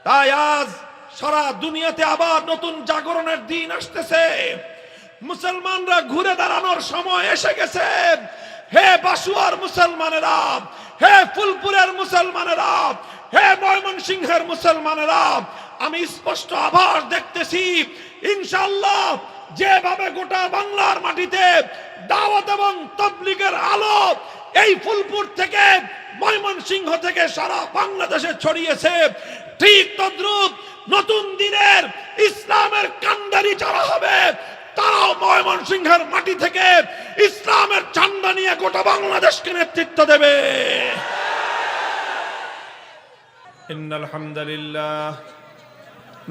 তাই আজ সারা দুনিয়াতে আবার নতুন জাগরণের দিন আসতেছে। মুসলমানরা ঘুরে দাঁড়ানোর সময় এসে গেছে। হে বাসুয়ার মুসলমানেরা, হে ফুলপুরের মুসলমানেরা, হে ময়মনসিংহের মুসলমানেরা, আমি স্পষ্ট আভাস দেখতেছি ইনশাআল্লাহ যেভাবে গোটা বাংলার মাটিতে দাওয়াত এবং তাবলীগের আলো এই ফুলপুর থেকে, ময়মনসিংহ থেকে সারা বাংলাদেশে ছড়িয়েছে, ঠিক তদ্রুপ নতুন দিনের ইসলামের কান্ডারি যারা হবে তারাও ময়মনসিংহের মাটি থেকে ইসলামের ঝান্ডা নিয়ে গোটা বাংলাদেশকে নেতৃত্ব দেবে। ইন্নাল হামদুলিল্লাহ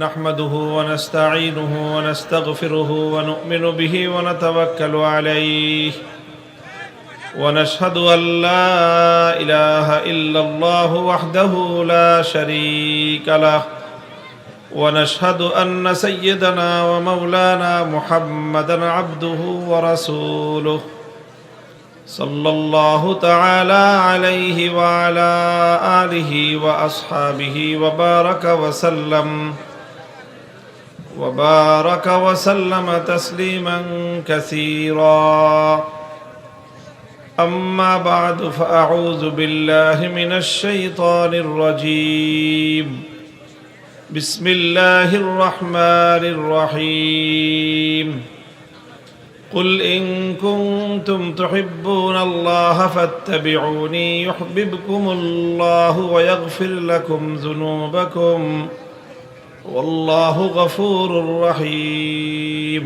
নাহমাদুহু ওয়া নাস্তাঈনুহু ওয়া নাস্তাগফিরুহু ওয়া নু'মিনু বিহি ওয়া নাতাওয়াক্কালু আলাইহি ওয়া নাশহাদু আল লা ইলাহা ইল্লাল্লাহু ওয়াহদাহু লা শারীকা লাহু ونشهد أن سيدنا ومولانا محمدا عبده ورسوله صلى الله تعالى عليه وعلى آله وأصحابه وبارك وسلم تسليما كثيرا. أما بعد فأعوذ بالله من الشيطان الرجيم. بسم الله الرحمن الرحيم. قل إن كنتم تحبون الله فاتبعوني يحببكم الله ويغفر لكم ذنوبكم والله غفور رحيم.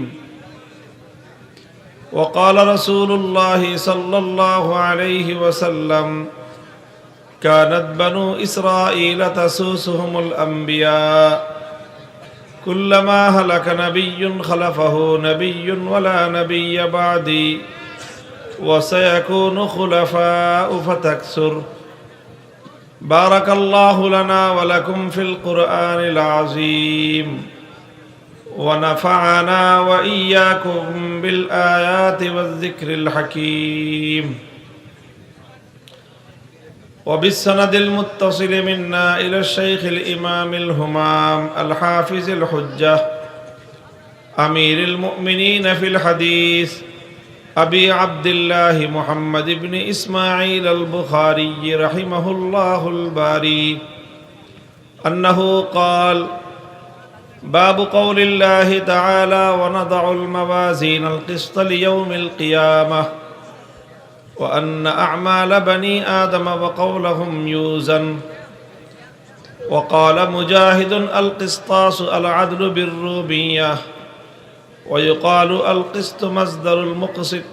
وقال رسول الله صلى الله عليه وسلم كانت بنو إسرائيل تسوسهم الأنبياء كلما هلك نبي خلفه نبي ولا نبي بعدي وسيكون خلفاء فتكثر. بارك الله لنا ولكم في القرآن العظيم ونفعنا وإياكم بالآيات والذكر الحكيم. وبالسند المتصل منا إلى الشيخ الإمام الهمام الحافظ الحجة أمير المؤمنين في الحديث أبي عبد الله محمد بن إسماعيل البخاري رحمه الله الباري أنه قال: باب قول الله تعالى: ونضع الموازين القسط ليوم القيامة وأن أعمال بني آدم وقولهم يوزن. وقال مجاهد: القسطاس العدل بالروبية، ويقال القسط مصدر المقسط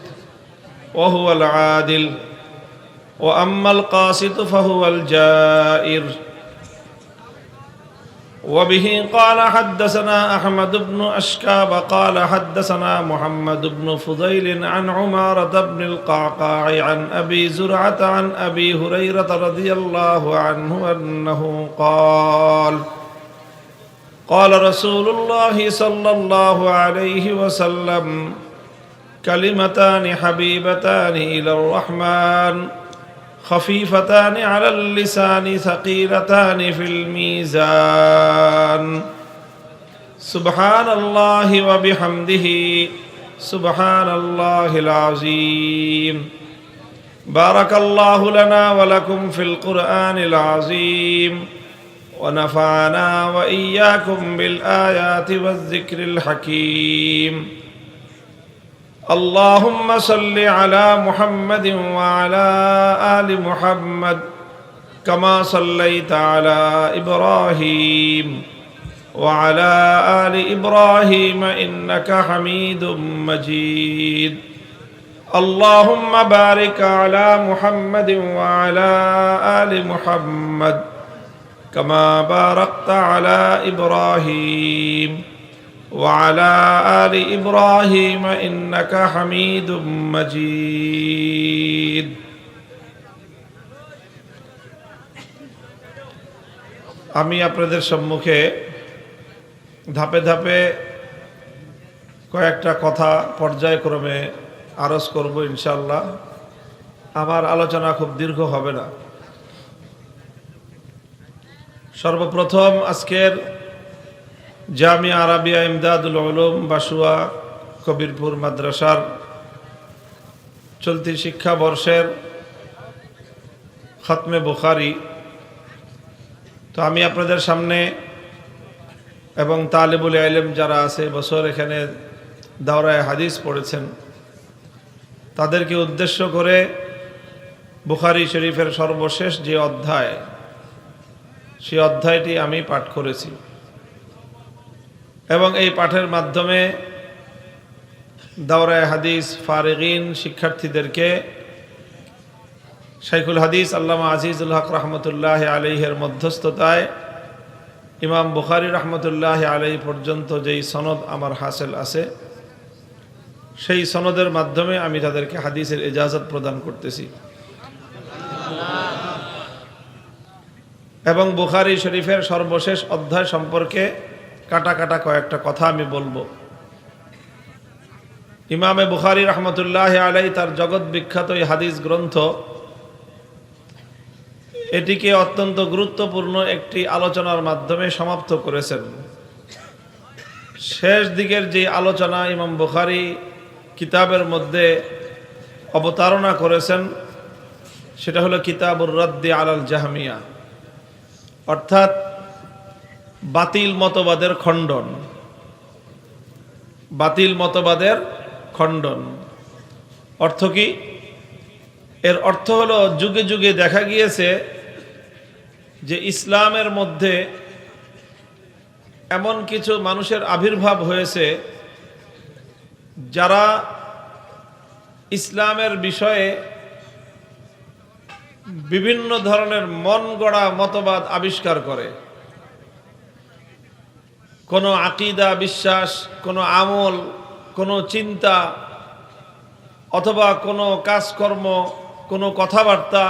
وهو العادل، وأما القاسط فهو الجائر. وبه قال حدثنا أحمد بن أشكاب قال حدثنا محمد بن فضيل عن عمارة بن القعقاع عن أبي زرعة عن أبي هريرة رضي الله عنه أنه قال: قال رسول الله صلى الله عليه وسلم: كلمتان حبيبتان إلى الرحمن خفيفتان على اللسان ثقيلتان في الميزان سبحان الله وبحمده سبحان الله العظيم. بارك الله لنا ولكم في القرآن العظيم ونفعنا وإياكم بالآيات والذكر الحكيم. اللهم صل على محمد وعلى آل محمد كما صليت على إبراهيم وعلى آل إبراهيم إنك حميد مجيد. اللهم بارك على محمد وعلى آل محمد كما باركت على إبراهيم وعلى آل إبراهيم إنك حميد مجيد. আমি আপনাদের সম্মুখে ধাপে ধাপে কয়েকটা কথা পর্যায়ক্রমে আরজ করব ইনশাআল্লাহ। আমার আলোচনা খুব দীর্ঘ হবে না। সর্বপ্রথম আজকের জামিয়া আরাবিয়া ইমদাদুল উলুম বাসুয়া কবিরপুর মাদ্রাসার চলতি শিক্ষাবর্ষের খতমে বুখারী, তো আমি আপনাদের সামনে এবং তালিবুল ইলম যারা আছে বছর এখানে দাওরায়ে হাদিস পড়েছেন তাদেরকে উদ্দেশ্য করে বুখারী শরীফের সর্বশেষ যে অধ্যায়, সেই অধ্যায়টি আমি পাঠ করেছি এবং এই পাঠের মাধ্যমে দাওরায়ে হাদিস ফারিগিন শিক্ষার্থীদেরকে শাইখুল হাদিস আল্লামা আজিজুল হক রহমতুল্লাহ আলাইহির মধ্যস্থতায় ইমাম বুখারী রহমতুল্লাহ আলাইহি পর্যন্ত যেই সনদ আমার হাসিল আছে, সেই সনদের মাধ্যমে আমি তাদেরকে হাদিসের ইজাজত প্রদান করতেছি এবং বুখারী শরীফের সর্বশেষ অধ্যায় সম্পর্কে কাটা কাটা কয়েকটা কথা আমি বলবো। ইমামে বুখারী রহমতুল্লাহ আলাইহি তার জগৎ বিখ্যাত এই হাদিস গ্রন্থ, এটিকে অত্যন্ত গুরুত্বপূর্ণ একটি আলোচনার মাধ্যমে সমাপ্ত করেছেন। শেষ দিকের যে আলোচনা ইমাম বুখারী কিতাবের মধ্যে অবতারণা করেছেন সেটা হলো কিতাবুর রাদ্দি আলাল জাহমিয়া, অর্থাৎ বাতিল মতবাদের খণ্ডন। বাতিল মতবাদের খণ্ডন অর্থ কি? এর অর্থ হলো যুগে যুগে দেখা গিয়েছে যে ইসলামের মধ্যে এমন কিছু মানুষের আবির্ভাব হয়েছে যারা ইসলামের বিষয়ে বিভিন্ন ধরনের মন গড়া মতবাদ আবিষ্কার করে। কোনো আকীদা, বিশ্বাস, কোনো আমল, কোনো চিন্তা অথবা কোনো কাজকর্ম, কোনো কথাবার্তা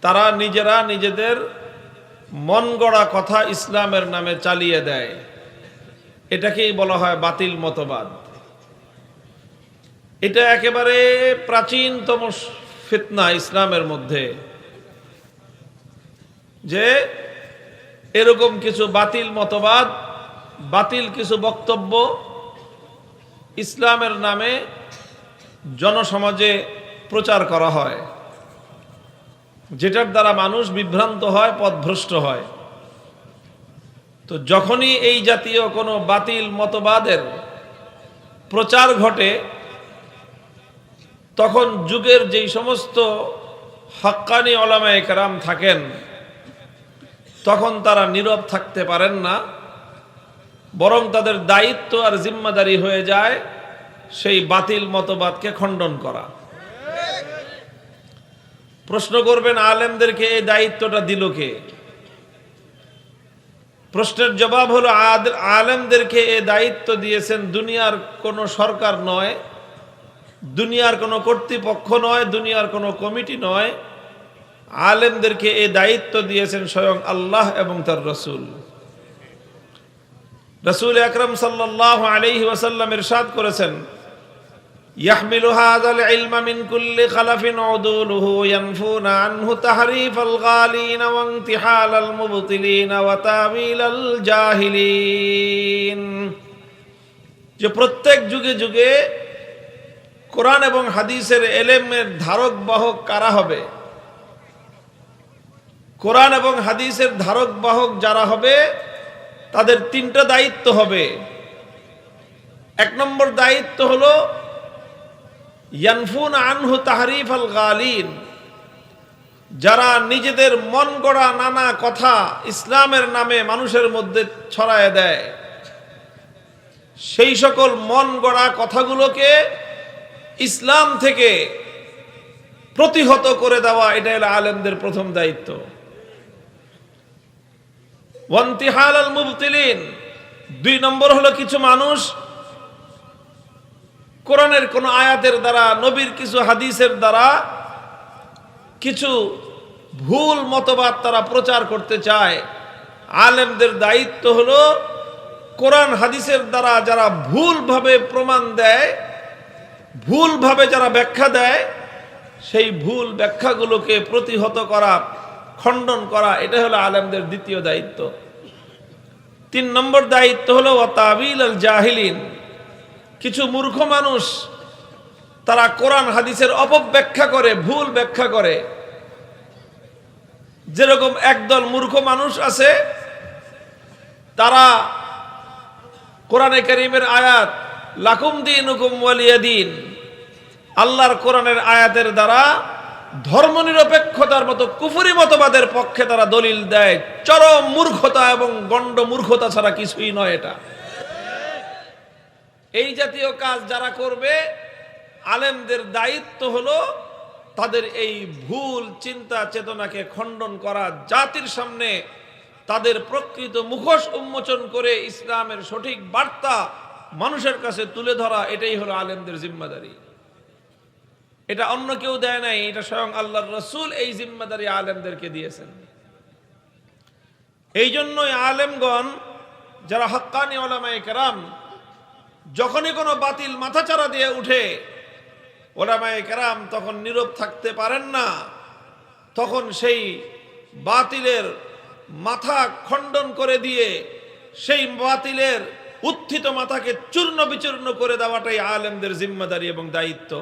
তারা নিজেরা নিজেদের মন গড়া কথা ইসলামের নামে চালিয়ে দেয়। এটাকেই বলা হয় বাতিল মতবাদ। এটা একেবারে প্রাচীনতম ফিতনা ইসলামের মধ্যে, যে এরকম কিছু বাতিল মতবাদ, বাতিল কিছু বক্তব্য ইসলামের নামে জনসমাজে প্রচার করা হয়, যেটার দ্বারা মানুষ বিভ্রান্ত হয়, পথভ্রষ্ট হয়। তো যখনই এই জাতীয় কোনো বাতিল মতবাদের প্রচার ঘটে, তখন যুগের যেই সমস্ত হাক্কানি উলামায়ে কেরাম থাকেন, তখন তারা নীরব থাকতে পারেন না, বরং তাদের দায়িত্ব আর জিম্মাদারি হয়ে যায় সেই বাতিল মতবাদকে খণ্ডন করা। প্রশ্ন করবেন, আলেমদেরকে এই দায়িত্বটা দিল কে? প্রশ্নের জবাব হলো, আলেমদেরকে এই দায়িত্ব দিয়েছেন দুনিয়ার কোনো সরকার নয়, দুনিয়ার কোনো কর্তৃপক্ষ নয়, দুনিয়ার কোনো কমিটি নয়। আলেমদেরকে এই দায়িত্ব দিয়েছেন স্বয়ং আল্লাহ এবং তার রসুল। রসুল আকরাম সাল্লাল্লাহু আলাইহি ওয়াসাল্লাম ইরশাদ করেছেন, ইয়াহমিলু হাযাল ইলমা মিন কুল্লি খালাফিন উদুলুহু ইয়ানফুনা আনহু তাহরিফাল গালিন ওয়া ইনতিহালাল মুবতিলিন ওয়া তাওয়িলাল জাহিলিন। যে প্রত্যেক যুগে যুগে কোরআন এবং হাদিসের এলেমের ধারক বাহক কারা হবে? কোরআন এবং হাদিসের ধারক বাহক যারা হবে তাদের তিনটা দায়িত্ব হবে। এক নম্বর দায়িত্ব হলো ইয়ানফুনা আনহু তাহরিফাল গালিন, যারা নিজেদের মন গড়া নানা কথা ইসলামের নামে মানুষের মধ্যে ছড়ায় দেয়, সেই সকল মন গড়া কথাগুলোকে ইসলাম থেকে প্রতিহত করে দেওয়া, এটা হলো আলেমদের প্রথম দায়িত্ব। ওয়ান্তিহালাল মুবতিলিন, দুই নম্বর হলো কিছু মানুষ কোরআনের কোন আয়াতের দ্বারা, নবীর কিছু হাদিসের দ্বারা কিছু ভুল মতবাদ তারা প্রচার করতে চায়। আলেমদের দায়িত্ব হলো কোরআন হাদিসের দ্বারা যারা ভুলভাবে প্রমাণ দেয়, ভুলভাবে যারা ব্যাখ্যা দেয়, সেই ভুল ব্যাখ্যাগুলোকে প্রতিহত করা, খণ্ডন করা, এটা হলো আলেমদের দ্বিতীয় দায়িত্ব। 3 নম্বর দায়িত্ব হলো ওয়াতাবিল আল জাহিলিন। কিছু মূর্খ মানুষ তারা কোরআন হাদিসের অপব্যাখ্যা করে, ভুল ব্যাখ্যা করে। যেরকম একদল মূর্খ মানুষ আছে, তারা কোরআনে কারীমের আয়াত লাকুম দীনুকুম ওয়ালিয়া দীন, আল্লাহর কোরআনের আয়াতের দ্বারা ধর্মনিরপেক্ষতার মতো কুফরি মতবাদের পক্ষে তারা দলিল দেয়। চরম মূর্খতা এবং গণ্ড মূর্খতা ছাড়া কিছুই নয় এটা। এই জাতীয় কাজ যারা করবে, আলেমদের দায়িত্ব হলো তাদের এই ভুল চিন্তা চেতনাকে খণ্ডন করা, জাতির সামনে তাদের প্রকৃত মুখোশ উন্মোচন করে ইসলামের সঠিক বার্তা মানুষের কাছে তুলে ধরা। এটাই হলো আলেমদের জিম্মাদারি। এটা অন্য কেউ দেয় নাই, এটা স্বয়ং আল্লাহর রাসূল এই জিম্মাদারি আলেমদেরকে দিয়েছেন। এই জন্যই আলেমগণ যারা হক্কানি উলামায়ে কেরাম, যখনই কোনো বাতিল মাথাচাড়া দিয়ে উঠে, উলামায়ে কেরাম তখন নীরব থাকতে পারেন না। তখন সেই বাতিলের মাথা খণ্ডন করে দিয়ে সেই বাতিলের উত্থিত মাথাকে চূর্ণ বিচূর্ণ করে দেওয়াটাই আলেমদের জিম্মাদারি এবং দায়িত্ব।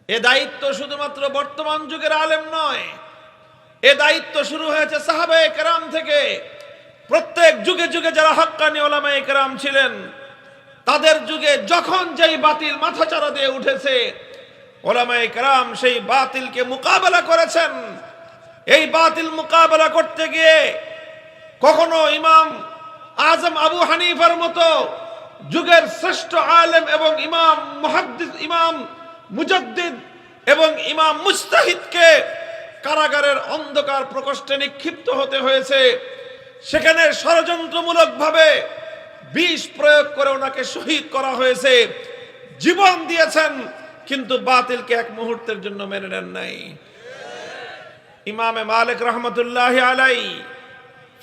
এ দায়িত্ব শুধুমাত্র বর্তমান যুগের আলেম নয়, এ দায়িত্ব শুরু হয়েছে সাহাবায়ে কেরাম থেকে। প্রত্যেক যুগে যুগে যারা হক্কানি উলামায়ে কেরাম ছিলেন, তাদের যুগে যখন যেই বাতিল মাথাচাড়া দিয়ে উঠেছে, উলামায়ে কেরাম সেই বাতিলকে মোকাবেলা করেছেন। এই বাতিল মোকাবেলা করতে গিয়ে কখনো ইমাম আজম আবু হানিফার মতো যুগের শ্রেষ্ঠ আলেম এবং ইমাম মুহাদ্দিস, ইমাম মুজাদ্দিদ এবং ইমাম মুজতাহিদকে কারাগারের অন্ধকার প্রকোষ্ঠে নিক্ষিপ্ত হতে হয়েছে। সেখানে ষড়যন্ত্রমূলকভাবে বিষ প্রয়োগ করে ওনাকে শহীদ করা হয়েছে। জীবন দিয়েছেন, কিন্তু বাতিলকে এক মুহূর্তের জন্য মেনে নেন নাই। ইমামে মালিক রহমতুল্লাহি আলাইহি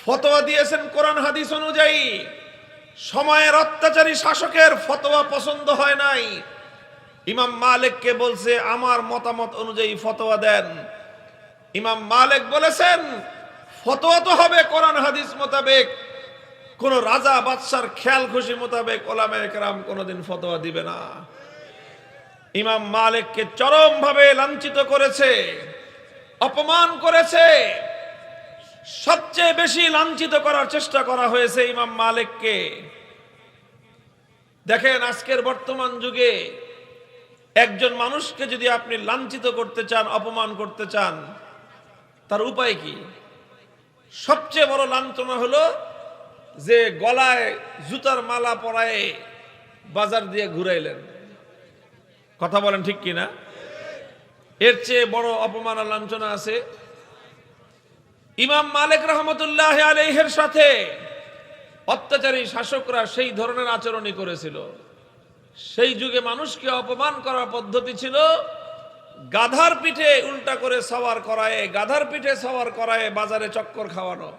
ফতোয়া দিয়েছেন কোরআন হাদিস অনুযায়ী। সময়ের অত্যাচারী শাসকের ফতোয়া পছন্দ হয় নাই। ইমাম মালিককে বলছে আমার মতামত অনুযায়ী ফতোয়া দেন। ইমাম মালিক বলেছেন ফতোয়া তো হবে কোরআন হাদিস মোতাবেক, কোন রাজা বাদশার খেয়াল খুশি মোতাবেক উলামায়ে কেরাম কোনদিন ফতোয়া দিবে না। ইমাম মালিককে চরমভাবে লাঞ্ছিত করেছে, অপমান করেছে। সবচেয়ে বেশি লাঞ্ছিত করার চেষ্টা করা হয়েছে ইমাম মালিককে। দেখেন, আজকের বর্তমান যুগে একজন মানুষকে যদি আপনি লাঞ্ছিত করতে চান, অপমান করতে চান, তার উপায় কি? সবচেয়ে বড় লাঞ্ছনা হলো যে গলায় জুতার মালা পরায়ে বাজার দিয়ে ঘুরাইলেন। কথা বলেন ঠিক কিনা? এর চেয়ে বড় অপমান আর লাঞ্ছনা আছে? ইমাম মালিক রহমতুল্লাহ আলাইহির সাথে অত্যাচারী শাসকরা সেই ধরনের আচরণই করেছিল। সেই যুগে মানুষকে অপমান করার পদ্ধতি ছিল গাধার পিঠে উল্টা করে সওয়ার করায়, গাধার পিঠে সওয়ার করায় বাজারে চক্কর খাওয়ানো।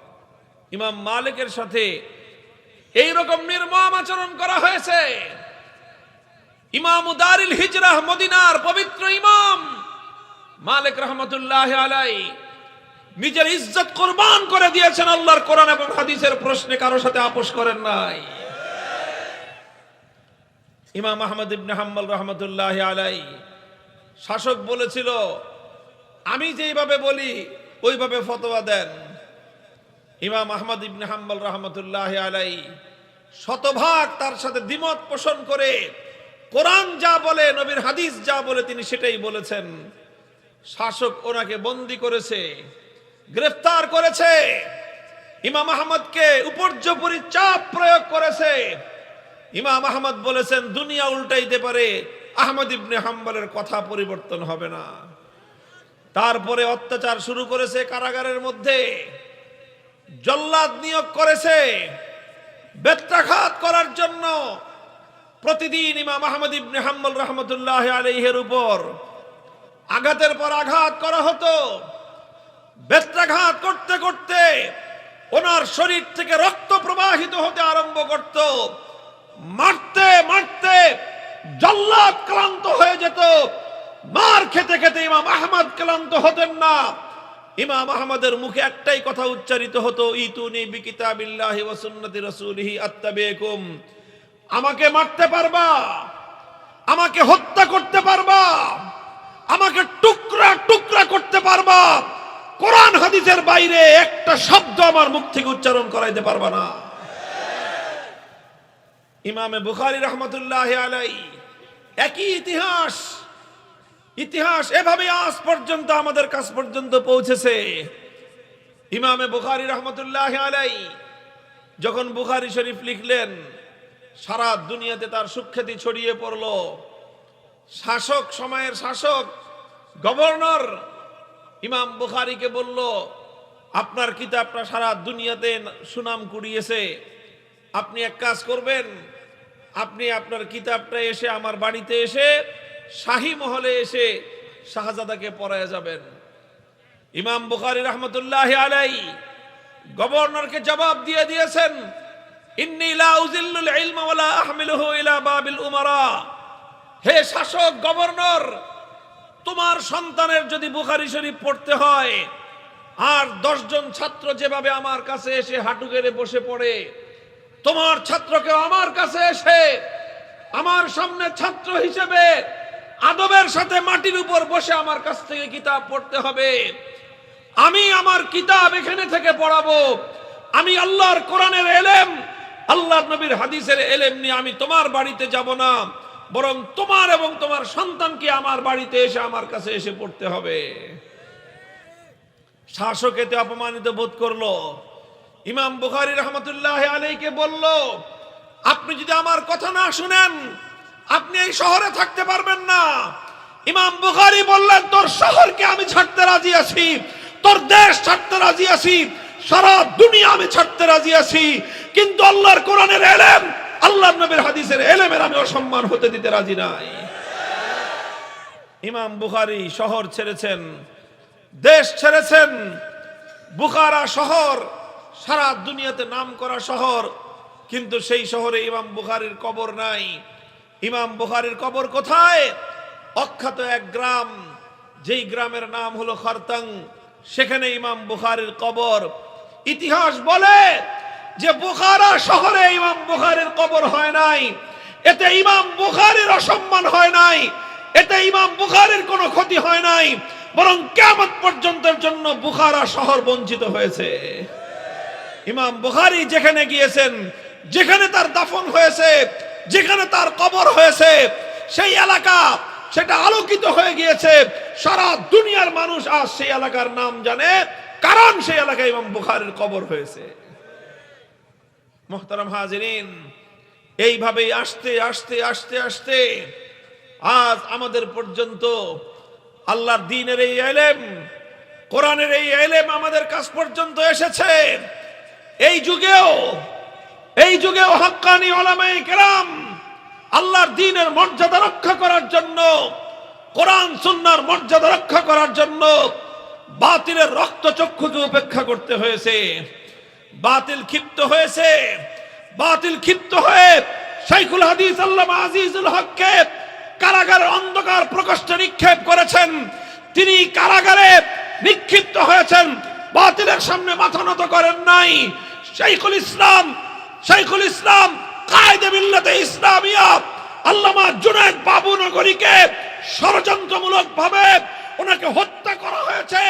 ইমাম মালিকের সাথে এই রকম নির্মম আচরণ করা হয়েছে। ইমাম দারিল হিজরাহ, মদিনার পবিত্র ইমাম মালিক রহমতুল্লাহ আলাইহি নিজের ইজ্জত কুরবান করে দিয়েছেন আল্লাহর কোরআন এবং হাদিসের প্রশ্নে, কারোর সাথে আপোষ করেন নাই। ইমাম আহমদ ইবনে হাম্বল রহমতুল্লাহ আলাইহি শাসক বলেছিল আমি যেইভাবে বলি ওইভাবে ফতোয়া দেন। ইমাম আহমদ ইবনে হাম্বল রহমতুল্লাহ আলাইহি শতভাগ তার সাথে দ্বিমত পোষণ করে কোরআন যা বলে, নবীর হাদিস যা বলে তিনি সেটাই বলেছেন। শাসক ওনাকে বন্দী করেছে, গ্রেফতার করেছে, ইমাম আহমদকে উপর্যুপরি চাপ প্রয়োগ করেছে। ইমাম আহমদ বলেছেন দুনিয়া উল্টাইতে পারে, আহমদ ইবনে হাম্বলের কথা পরিবর্তন হবে না। তারপরে অত্যাচার শুরু করেছে, কারাগারের মধ্যে জল্লাদ নিয়োগ করেছে বেত্রাঘাত করার জন্য। প্রতিদিন ইমাম আহমদ ইবনে হাম্বল রহমতুল্লাহ আলাইহির উপর আঘাতের পর আঘাত করা হতো। বেত্রাঘাত করতে করতে ওনার শরীর থেকে রক্ত প্রবাহিত হতে আরম্ভ করত। মারতে মারতে জল্লাদ ক্লান্ত হয়ে যেত। মার খেতে খেতে ইমাম আহমদ ক্লান্ত হতেন না। ইমাম আহমদের মুখে একটাই কথা উচ্চারিত হতো, ইতুনি বিকিতাবিল্লাহি ওয়া সুন্নতি রাসূলিহি আত্তাবিকুম। আমাকে মারতে পারবা, আমাকে হত্যা করতে পারবা, আমাকে টুকরা টুকরা করতে পারবা, কোরআন হাদিসের বাইরে একটা শব্দ আমার মুখ থেকে উচ্চারণ করাইতে পারবা না। ইমামে বুখারী রাহমাতুল্লাহি আলাইহি একই ইতিহাস এভাবে আজ পর্যন্ত আমাদের কাছ পর্যন্ত পৌঁছেছে। ইমামে বুখারী রাহমাতুল্লাহি আলাইহি যখন বুখারী শরীফ লিখলেন, সারা দুনিয়াতে তার সুখ্যাতি ছড়িয়ে পড়ল। সময়ের শাসক গভর্নর ইমাম বুখারীকে বলল, আপনার কিতাবটা সারা দুনিয়াতে সুনাম কুড়িয়েছে, আপনি এক কাজ করবেন, আপনি আপনার কিতাবটা এসে আমার বাড়িতে এসে শাহী মহলে এসে শাহজাদাকে পড়ায় যাবেন। ইমাম বুখারী রাহমাতুল্লাহি আলাইহি গভর্নরকে জবাব দিয়ে দিয়েছেন, ইন্নী লা উযিল্লুল ইলমা ওয়া লা আহমিলুহু ইলা বাবিল উমারা। হে শাসক গভর্নর, তোমার সন্তানের যদি বুখারী শরীফ পড়তে হয়, আর 10 জন ছাত্র যেভাবে আমার কাছে এসে হাঁটু গেড়ে বসে পড়ে, তোমার ছাত্রকে আমার কাছে এসে আমার সামনে ছাত্র হিসেবে আদবের সাথে মাটির উপর বসে আমার কাছ থেকে কিতাব পড়তে হবে। আমি আমার কিতাব এখানে থেকে পড়াবো। আমি আল্লাহর কোরআনের এলেম, আল্লাহর নবীর হাদিসের এলেম নিয়ে আমি তোমার বাড়িতে যাব না, বরং তোমার এবং তোমার সন্তানকে আমার বাড়িতে এসে আমার কাছে এসে পড়তে হবে। শাসক এতে অপমানিত বোধ করলো। ইমাম বুখারী রাহমাতুল্লাহি আলাইহিকে বলল, আপনি যদি আমার কথা না শুনেন, আপনি এই শহরে থাকতে পারবেন না। ইমাম বুখারী বললেন, তোর শহরকে আমি ছাড়তে রাজি আছি, তোর দেশ ছাড়তে রাজি আছি, সারা দুনিয়া আমি ছাড়তে রাজি আছি, কিন্তু আল্লাহর কোরআনের এলেম, আল্লাহর নবীর হাদিসের এলেমের আমি অসম্মান হতে দিতে রাজি নাই। ইমাম বুখারী শহর ছেড়েছেন, দেশ ছেড়েছেন। বুখারা শহর সারা দুনিয়াতে নাম করা শহর, কিন্তু সেই শহরে ইমাম বুখারীর কবর নাই। ইমাম বুখারীর কবর কোথায়? অখ্যাত এক গ্রাম, যেই গ্রামের নাম হলো খরতাং, সেখানে ইমাম বুখারীর কবর। ইতিহাস বলে যে বুখারা শহরে ইমাম বুখারীর কবর হয় নাই, এতে ইমাম বুখারীর অসম্মান হয় নাই, এতে ইমাম বুখারীর কোনো ক্ষতি হয় নাই, বরং কিয়ামত পর্যন্তের জন্য বুখারা শহর বঞ্চিত হয়েছে। ইমাম বুখারী যেখানে গিয়েছেন, যেখানে তার দাফন হয়েছে, যেখানে তার কবর হয়েছে, সেই এলাকা সেটা আলোকিত হয়ে গিয়েছে। সারা দুনিয়ার মানুষ আজ সেই এলাকার নাম জানে, কারণ সেই এলাকায় ইমাম বুখারীর কবর হয়েছে। মুহতারাম হাজিরিন, এইভাবেই আস্তে আস্তে আস্তে আস্তে আজ আমাদের পর্যন্ত আল্লাহর দ্বীনের এই ইলম, কোরআনের এই ইলম আমাদের কাছ পর্যন্ত এসেছে। এই যুগেও হাক্কানি উলামায়ে কেরাম আল্লাহর দ্বীনের মর্যাদা রক্ষা করার জন্য, কোরআন সুন্নাহর মর্যাদা রক্ষা করার জন্য বাতিলের রক্তচক্ষুকে উপেক্ষা করতে হয়েছে। বাতিল ক্ষিপ্ত হয়ে শাইখুল হাদিস আল্লামা আজিজুল হককে কারাগারের অন্ধকার প্রকোষ্ঠে নিক্ষেপ করেছেন। তিনি কারাগারে নিক্ষিপ্ত হয়েছেন, বাতিলের সামনে মাথা নত করেন নাই। শাইখুল ইসলাম কায়েদে মিল্লাতে ইসলামিয়া আল্লামা জুনায়েদ বাবুনগরীকে ষড়যন্ত্রমূলক ভাবে ওনাকে হত্যা করা হয়েছে,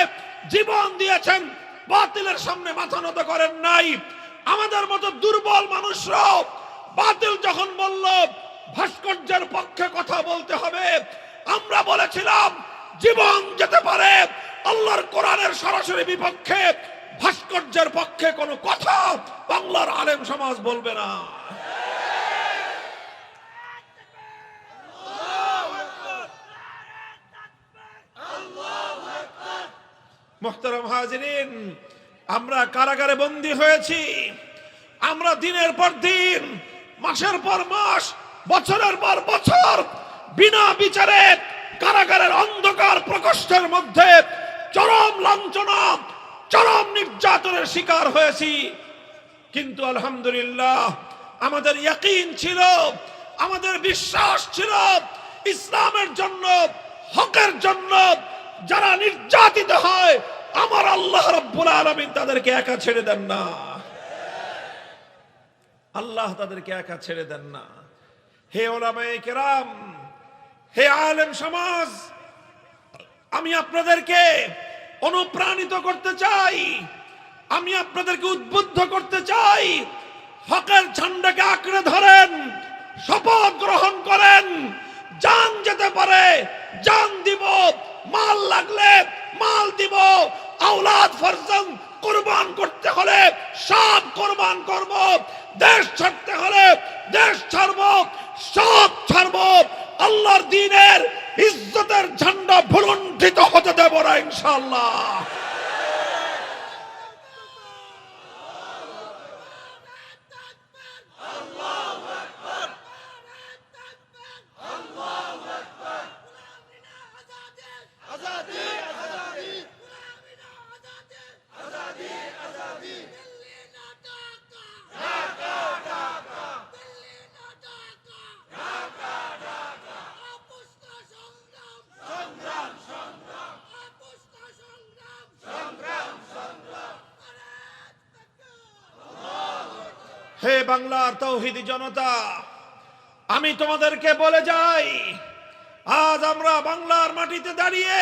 জীবন দিয়েছেন, বাতিলের সামনে মাথা নত করেন নাই। আমাদের মতো দুর্বল মানুষরাও বাতিল যখন বলল ভাস্কর্যের পক্ষে কথা বলতে হবে, আমরা বলেছিলাম জীবন যেতে পারে, আল্লাহর কোরআনের সরাসরি বিপক্ষে, ভাস্কর্যের পক্ষে কোনো কথা বাংলার আলেম সমাজ বলবে না। মুহতারাম হাজিরিন, আমরা কারাগারে বন্দী হয়েছি, আমরা দিনের পর দিন, মাসের পর মাস, বছরের পর বছর বিনা বিচারে কারাগারের অন্ধকার প্রকোষ্ঠের মধ্যে চরম লাঞ্ছনা, চরম নির্যাতনের শিকার হয়েছি। কিন্তু আলহামদুলিল্লাহ আমাদের ইয়াকিন ছিল, আমাদের বিশ্বাস ছিল, ইসলামের জন্য, হকের জন্য যারা নির্যাতিত হয় আমার আল্লাহ রাব্বুল আলামিন তাদেরকে একা ছেড়ে দেন না। আল্লাহ তাদেরকে একা ছেড়ে দেন না। হে উলামায়ে কেরাম, হে আলেম সমাজ, আমি আপনাদেরকে অনুপ্রাণিত করতে চাই, আমি আপনাদেরকে উদ্বুদ্ধ করতে চাই, হকের ঝান্ডাকে আঁকড়ে ধরেন, শপথ গ্রহণ করেন। জান যেতে পারে জান দিব, মাল লাগলে মাল দিব, আওলাদ ফরজান কুরবান করতে হলে সব কুরবান করব, দেশ ছাড়তে হলে দেশ ছাড়ব, সব ছাড়ব। আল্লাহর দ্বীনের ইজ্জতের ঝান্ডা ভুলুণ্ঠিত হতে দেব না ইনশাআল্লাহ। হে বাংলার তৌহিদি জনতা, আমি তোমাদেরকে বলে যাই, আজ আমরা বাংলার মাটিতে দাঁড়িয়ে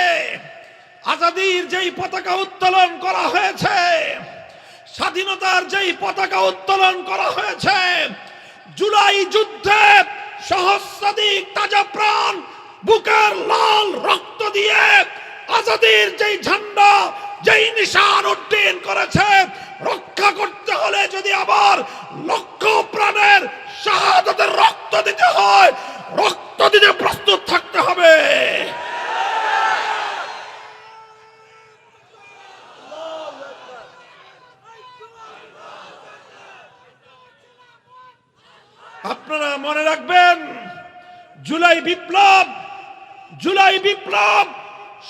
আজাদির যেই পতাকা উত্তোলন করা হয়েছে, স্বাধীনতার যেই পতাকা উত্তোলন করা হয়েছে, জুলাই যুদ্ধে সহস্রাধিক তাজা প্রাণ বুকের লাল রক্ত দিয়ে আজাদির যেই ঝান্ডা, যেই নিশান উড্ডীন করেছে, রক্ষা করতে হলে যদি আবার লক্ষ প্রাণের শাহাদাতের রক্ত দিতে হয়, রক্ত দিতে প্রস্তুত থাকতে হবে। আপনারা মনে রাখবেন, জুলাই বিপ্লব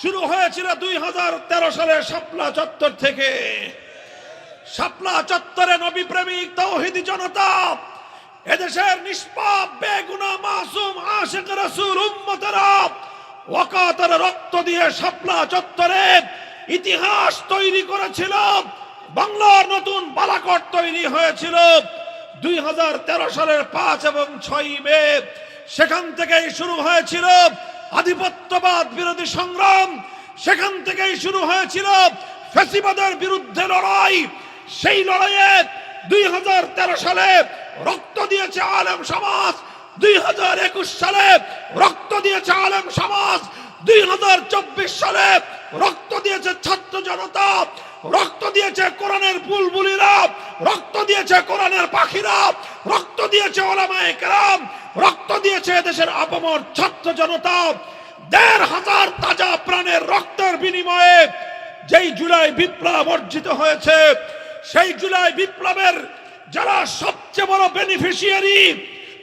শুরু হয়েছিল 2013 সালে শাপলা চত্বর থেকে। শাপলা চত্বরে নবী প্রেমিক তৌহিদি জনতা, এদেশের নিষ্পাপ বেগুনাহ মাসুম আশিক রাসূল উম্মতেরা ওয়াকাতের রক্ত দিয়ে শাপলা চত্বরে ইতিহাস তৈরি করেছিল। বাংলার নতুন বালাকট তৈরি হয়েছিল 2013 সালের 5 এবং 6 মে। সেখান থেকেই শুরু হয়েছিল আধিপত্যবাদ বিরোধী সংগ্রাম, সেখান থেকেই শুরু হয়েছিল ফ্যাসিবাদের বিরুদ্ধে লড়াই। সেই লড়াইয়ে 2013 সালে রক্ত দিয়েছে আলেম সমাজ, 2021 সালে রক্ত দিয়েছে আলেম সমাজ, 2024 সালে রক্ত দিয়েছে ছাত্র জনতা, রক্ত দিয়েছে কোরআনের বুলবুলিরা, রক্ত দিয়েছে কোরআনের পাখিরা, রক্ত দিয়েছে উলামায়ে কেরাম, রক্ত দিয়েছে দেশের আপামর ছাত্র জনতা। 1,500 তাজা প্রাণের রক্তের বিনিময়ে যেই জুলাই বিপ্লব অর্জিত হয়েছে, সেই জুলাই বিপ্লবের যারা সবচেয়ে বড় বেনিফিশিয়ারি,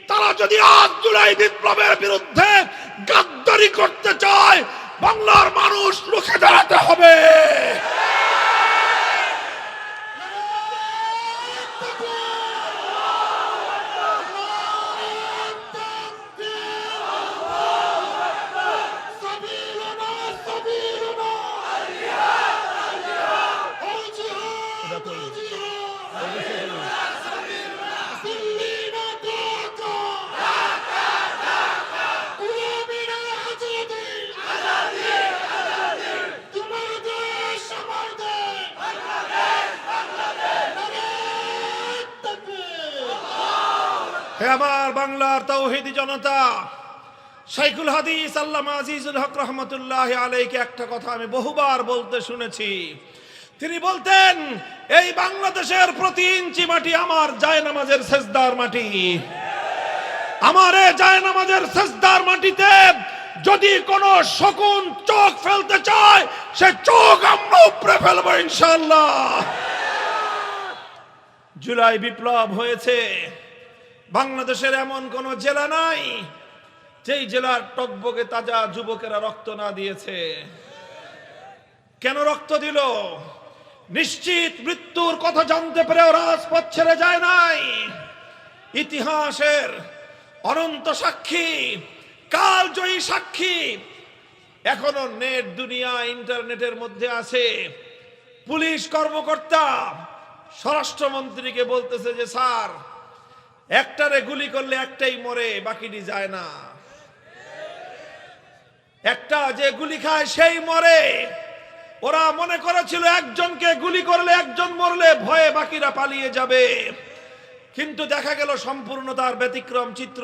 তারা যদি আজ জুলাই বিপ্লবের বিরুদ্ধে গাদ্দারি করতে চায়, বাংলার মানুষ রুখে দাঁড়াতে হবে। হে আমার বাংলার তৌহিদি জনতা, শাইখুল হাদিস আল্লামা আজিজুল হক রহমতুল্লাহ আলাইহিকে একটা কথা আমি বহুবার বলতে শুনেছি। তিনি বলতেন, এই বাংলাদেশের প্রতি ইঞ্চি মাটি আমার জায়নামাজের সেজদার মাটি। আমার এই জায়নামাজের সেজদার মাটিতে যদি কোনো শকুন চোখ ফেলতে চায়, সে চোখ আমরা উপড়ে ফেলবো ইনশাআল্লাহ। জুলাই বিপ্লব হয়েছে, বাংলাদেশের এমন কোন জেলা নাই যেই জেলার টকবগে তাজা যুবকেরা রক্ত না দিয়েছে। কেন রক্ত দিল? নিশ্চিত মৃত্যুর কথা জানতে পেরেও রাজপথ ছেড়ে যায় নাই। ইতিহাসের অনন্ত সাক্ষী, কালজয়ী সাক্ষী এখনো নেট দুনিয়া ইন্টারনেটের মধ্যে আছে। পুলিশ কর্মকর্তা স্বরাষ্ট্রমন্ত্রীকে বলতেছে যে স্যার, একটারে গুলি করলে একটাই মরে, বাকিটি যায় না। একটা যে গুলি খায় সেই মরে। ওরা মনে করেছিল একজনকে গুলি করলে একজন মরলে ভয়ে বাকিরা পালিয়ে যাবে, কিন্তু দেখা গেল সম্পূর্ণ তার ব্যতিক্রম চিত্র।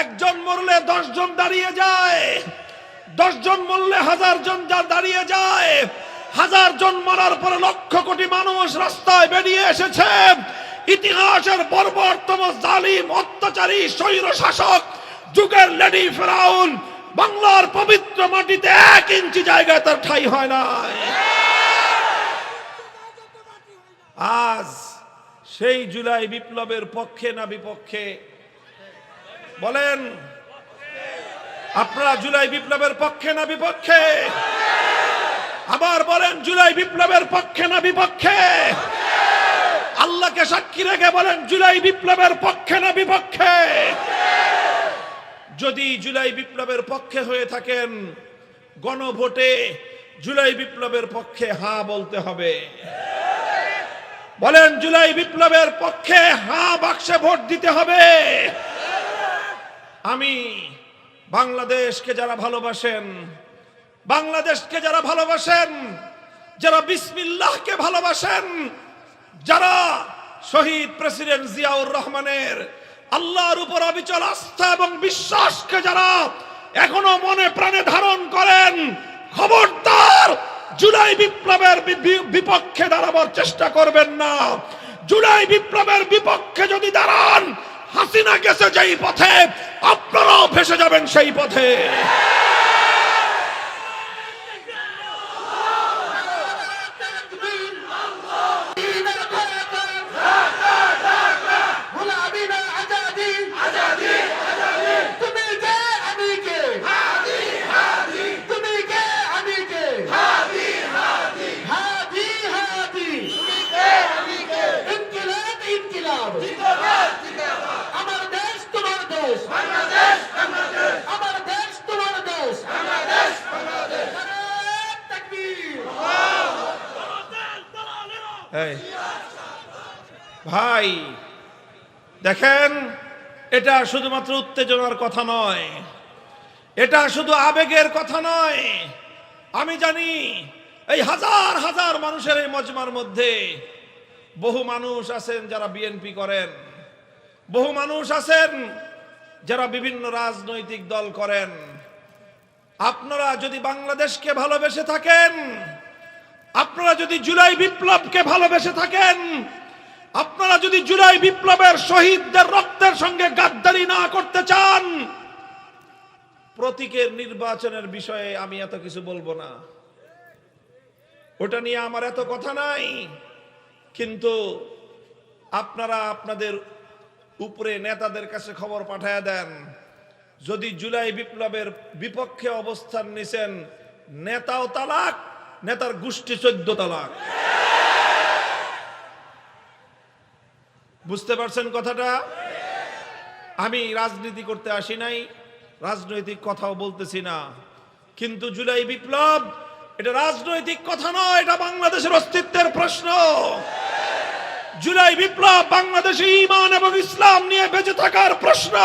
একজন মরলে 10 জন দাঁড়িয়ে যায়, 10 জন মরলে 1000 জন দাঁড়িয়ে যায়। 1000 জন মরার পরে লক্ষ কোটি মানুষ রাস্তায় বেরিয়ে এসেছে। ইতিহাসের বর্বরতম জালিম অত্যাচারী স্বৈর শাসক যুগের লেডি ফেরাউন বাংলার পবিত্র মাটিতে 1 ইঞ্চি জায়গায় তার ঠাঁই হয় না। আজ সেই জুলাই বিপ্লবের পক্ষে না বিপক্ষে বলেন? আপনারা জুলাই বিপ্লবের পক্ষে না বিপক্ষে? আবার বলেন, জুলাই বিপ্লবের পক্ষে না বিপক্ষে? আল্লাহকে সাক্ষী রেখে বলেন, জুলাই বিপ্লবের পক্ষে না বিপক্ষে? যদি জুলাই বিপ্লবের পক্ষে হয়ে থাকেন, গণভোটে জুলাই বিপ্লবের পক্ষে হ্যাঁ বলতে হবে। বলেন, জুলাই বিপ্লবের পক্ষে হ্যাঁ বাক্সে ভোট দিতে হবে। আমি বাংলাদেশকে যারা ভালোবাসেন, বাংলাদেশকে যারা ভালোবাসেন, যারা বিসমিল্লাহকে ভালোবাসেন, যারা শহীদ প্রেসিডেন্ট জিয়াউর রহমানের আল্লাহর উপর অবিচল আস্থা এবং বিশ্বাসকে যারা এখনো মনে প্রাণে ধারণ করেন, খবরদার জুলাই বিপ্লবের বিপক্ষে দাঁড়াবার চেষ্টা করবেন না। জুলাই বিপ্লবের বিপক্ষে যদি দাঁড়ান, হাসিনা গেছে যেই পথে, আপনারাও ভেসে যাবেন সেই পথে। ভাই দেখেন, এটা শুধুমাত্র উত্তেজনার কথা নয়, এটা শুধু আবেগের কথা নয়। আমি জানি এই হাজার হাজার মানুষের এই মজমার মধ্যে বহু মানুষ আছেন যারা বিএনপি করেন, বহু মানুষ আছেন যারা বিভিন্ন রাজনৈতিক দল করেন। আপনারা যদি বাংলাদেশকে ভালোবেসে থাকেন, আপনারা যদি জুলাই বিপ্লবকে ভালোবেসে থাকেন, আপনারা যদি জুলাই বিপ্লবের শহীদদের রক্তের সঙ্গে গাদ্দারি না করতে চান, প্রতীকের নির্বাচনের বিষয়ে আমি এত কিছু বলবো না, ওটা নিয়ে আমার এত কথা নাই। কিন্তু আপনারা আপনাদের উপরে নেতাদের কাছে খবর পাঠায় দেন, যদি জুলাই বিপ্লবের বিপক্ষে অবস্থান নিছেন, নেতাও তালাক, নেতার গোষ্ঠী 14 তালাক। বুঝতে পারছেন কথাটা? আমি রাজনীতি করতে আসি নাই, রাজনৈতিক কথাও বলতেছি না, কিন্তু জুলাই বিপ্লব এটা রাজনৈতিক কথা নয়, এটা বাংলাদেশের অস্তিত্বের প্রশ্ন। জুলাই বিপ্লব বাংলাদেশে ঈমান এবং ইসলাম নিয়ে বেঁচে থাকার প্রশ্ন।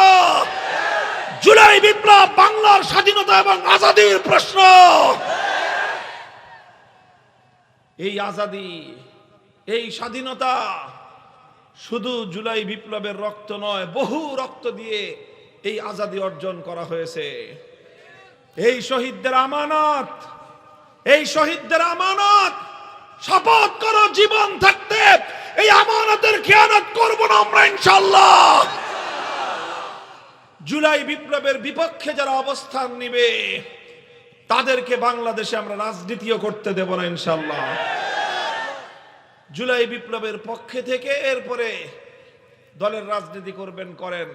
জুলাই বিপ্লব বাংলার স্বাধীনতা এবং আজাদির প্রশ্ন। এই আজাদি, এই স্বাধীনতা শুধু জুলাই বিপ্লবের রক্ত নয়, বহু রক্ত দিয়ে এই আজাদি অর্জন করা হয়েছে। এই শহীদদের আমানত, এই শহীদদের আমানত, শপথ করো জীবন থাকতে এই আমানতের খেয়ানত করব না আমরা ইনশাআল্লাহ। জুলাই বিপ্লবের বিপক্ষে যারা অবস্থান নিবে তাদেরকে বাংলাদেশে আমরা রাজনীতিও করতে দেব না ইনশাআল্লাহ। জুলাই বিপ্লবের পক্ষে থেকে এরপরে দলের রাজনীতি করবেন, করেন,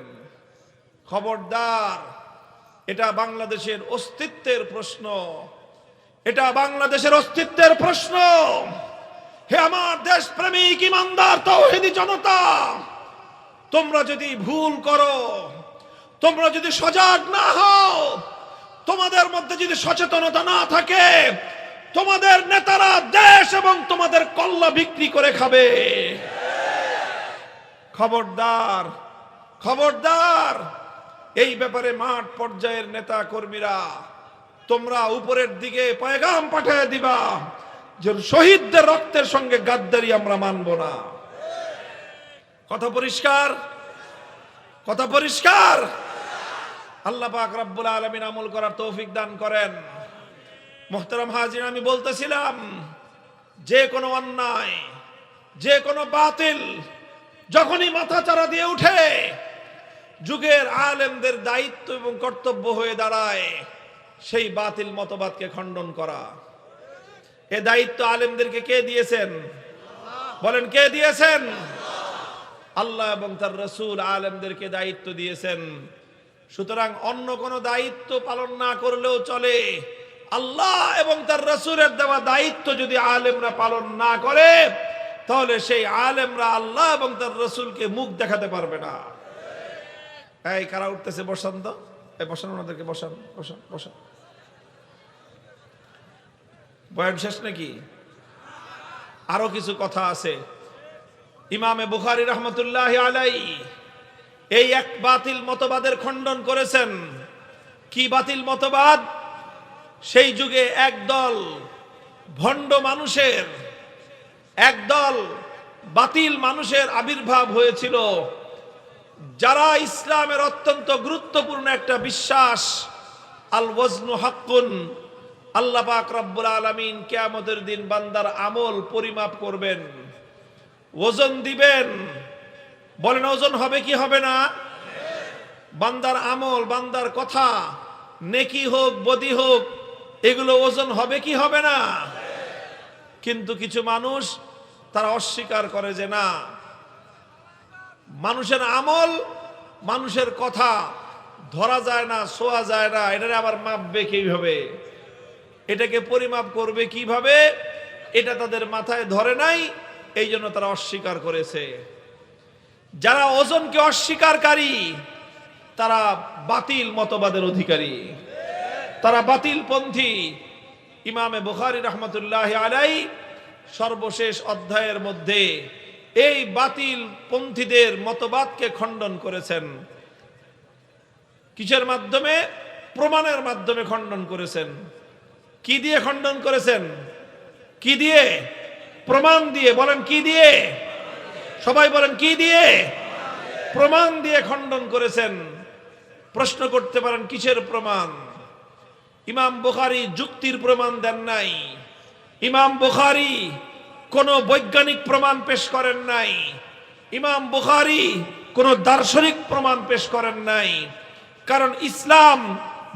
খবরদার। এটা বাংলাদেশের অস্তিত্বের প্রশ্ন, এটা বাংলাদেশের অস্তিত্বের প্রশ্ন। হে আমার দেশপ্রেমিক ইমানদার তাওহীদি জনতা, তোমরা যদি ভুল করো, তোমরা যদি সজাগ না হও, তোমাদের মধ্যে যদি সচেতনতা না থাকে, তোমাদের নেতারা দেশ এবং তোমাদের কল্লা বিক্রি করে খাবে। খবরদার, খবরদার, এই ব্যাপারে মাঠ পর্যায়ের নেতা কর্মীরা তোমরা উপরের দিকে পয়গাম পাঠিয়ে দিবা যে শহীদদের রক্তের সঙ্গে গাদ্দারি আমরা মানব না। কথা পরিষ্কার, কথা পরিষ্কার। আল্লাহ পাক রব্বুল আলামিন আমল করার তৌফিক দান করেন। মুহতারাম হাজির, আমি বলতেছিলাম যে কোনো অন্যায়, যে কোনো বাতিল যখনই মাথা চারা দিয়ে উঠে, যুগের আলেমদের দায়িত্ব এবং কর্তব্য হয়ে দাঁড়ায় সেই বাতিল মতবাদকে খণ্ডন করা। এ দায়িত্ব আলেমদেরকে কে দিয়েছেন? বলেন, কে দিয়েছেন? আল্লাহ এবং তার রাসূল আলেমদেরকে দায়িত্ব দিয়েছেন। সুতরাং অন্য কোনো দায়িত্ব পালন না করলেও চলে, আল্লাহ এবং তার রাসূলের দেওয়া দায়িত্ব যদি আলেমরা পালন না করে তাহলে সেই আলেমরা আল্লাহ এবং তার রাসূলকে মুখ দেখাতে পারবে না। এই কারা উঠতেছে? বসান তো, এই বসান, ওনাদেরকে বসান, বসান, বসান। বয়ান শেষ নাকি? আরো কিছু কথা আছে। ইমামে বুখারী রহমতুল্লাহি আলাইহি এই এক বাতিল মতবাদের খণ্ডন করেছেন। কি বাতিল মতবাদ? সেই যুগে একদল ভণ্ড মানুষের, একদল বাতিল মানুষের আবির্ভাব হয়েছিল, যারা ইসলামের অত্যন্ত গুরুত্বপূর্ণ একটা বিশ্বাস আল ওয়াজনু হাক্কুন, আল্লাহ পাক রব্বুল আলামিন কিয়ামতের দিন বান্দার আমল পরিমাপ করবেন, ওজন দিবেন। বলেন, ওজন হবে কি হবে না? বান্দার আমল, বান্দার কথা, নেকি হোক বদি হোক, এগুলো ওজন হবে কি হবে না? কিন্তু কিছু মানুষ তারা অস্বীকার করে যে না, মানুষের আমল, মানুষের কথা ধরা যায় না, ছোঁয়া যায় না, এটারে আবার মাপবে কিভাবে, এটাকে পরিমাপ করবে কিভাবে, এটা তাদের মাথায় ধরে নাই, এই জন্য তারা অস্বীকার করেছে। যারা ওজনকে অস্বীকারী তারা বাতিল মতবাদের অধিকারী, তারা বাতিল পন্থী। ইমামে বুখারী রাহমাতুল্লাহি আলাইহি সর্বশেষ অধ্যায়ের মধ্যে এই বাতিল পন্থীদের মতবাদকে খণ্ডন করেছেন। কিসের মাধ্যমে? প্রমাণের মাধ্যমে খণ্ডন করেছেন। কি দিয়ে খণ্ডন করেছেন? কি দিয়ে? প্রমাণ দিয়ে। বলেন, কি দিয়ে? সবাই বলেন, কি দিয়ে? প্রমাণ দিয়ে খণ্ডন করেছেন। প্রশ্ন করতে পারেন, কিসের প্রমাণ? ইমাম বুখারী যুক্তির প্রমাণ দেন নাই, ইমাম বুখারী কোনো বৈজ্ঞানিক প্রমাণ পেশ করেন নাই, ইমাম বুখারী কোনো দার্শনিক প্রমাণ পেশ করেন নাই। কারণ ইসলাম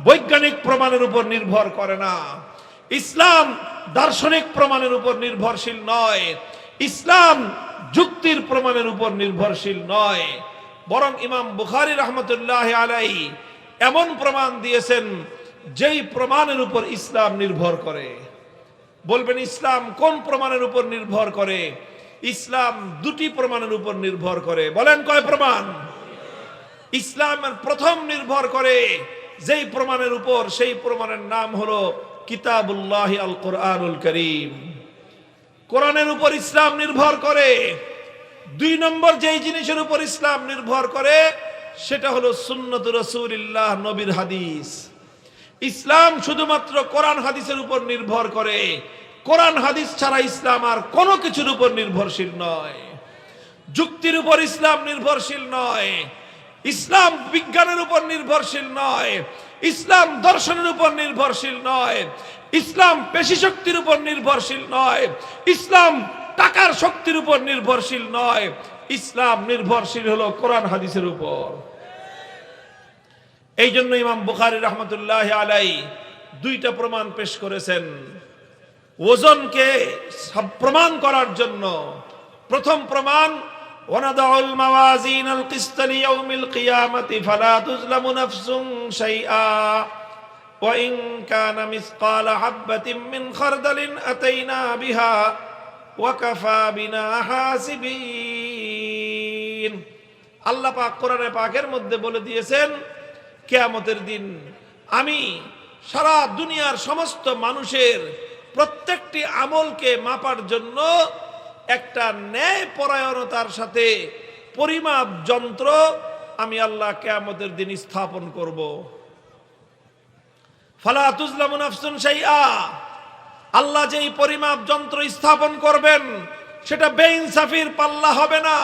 বৈজ্ঞানিক প্রমাণের উপর নির্ভর করে না, ইসলাম দার্শনিক প্রমাণের উপর নির্ভরশীল নয়, ইসলাম যুক্তির প্রমাণের উপর নির্ভরশীল নয়। বরং ইমাম বুখারী রাহমাতুল্লাহি আলাইহি এমন প্রমাণ দিয়েছেন যেই প্রমাণের উপর ইসলাম নির্ভর করে। বলবেন, ইসলাম কোন প্রমাণের উপর নির্ভর করে? ইসলাম দুটি প্রমাণের উপর নির্ভর করে। বলেন, কয় প্রমাণ? ইসলামের প্রথম নির্ভর করে যেই প্রমাণের উপর, সেই প্রমাণের নাম হলো কিতাবুল্লাহি আল কোরআনুল কারীম। কোরআনের উপর ইসলাম নির্ভর করে। দুই নম্বর যেই জিনিসের উপর ইসলাম নির্ভর করে সেটা হলো সুন্নত রাসূলুল্লাহ, নবীর হাদিস। ইসলাম শুধুমাত্র কোরআন হাদিসের উপর নির্ভর করে। কোরআন হাদিস ছাড়া ইসলাম আর কোনো কিছুর উপর নির্ভরশীল নয়। যুক্তির উপর ইসলাম নির্ভরশীল নয়, ইসলাম বিজ্ঞানের উপর নির্ভরশীল নয়, ইসলাম দর্শনের উপর নির্ভরশীল নয়, ইসলাম পেশি শক্তির উপর নির্ভরশীল নয়, ইসলাম টাকার শক্তির উপর নির্ভরশীল নয়। ইসলাম নির্ভরশীল হলো কোরআন হাদিসের উপর। এই জন্য ইমাম বুখারী রাহমাতুল্লাহি আলাইহি দুইটা প্রমাণ পেশ করেছেন ওজনকে প্রমাণ করার জন্য। প্রথম প্রমাণ, ওয়ানাদাউল মাওয়াজিনাল কিসত লিয়াউমিল কিয়ামাতি ফালা তুজলামু নাফসুন শাইআ ওয়া ইন কানা মিসকালা হাববাতিন মিন খারদালিন আতাইনা বিহা ওয়া কাফা বিনা হাসিবিন। আল্লাহ পাক কোরআনে পাকের মধ্যে বলে দিয়েছেন, কিয়ামতের দিন আমি সারা দুনিয়ার সমস্ত মানুষের প্রত্যেকটি আমলকে মাপার জন্য একটা ন্যায় পরায়ণতার সাথে পরিমাপ যন্ত্র আমি আল্লাহ কিয়ামতের দিন স্থাপন করব। ফালা তুজলামু নাফসুন শাইআ, আল্লাহ যেই পরিমাপ যন্ত্র স্থাপন করবেন সেটা বেইনসাফির পাল্লা হবে না,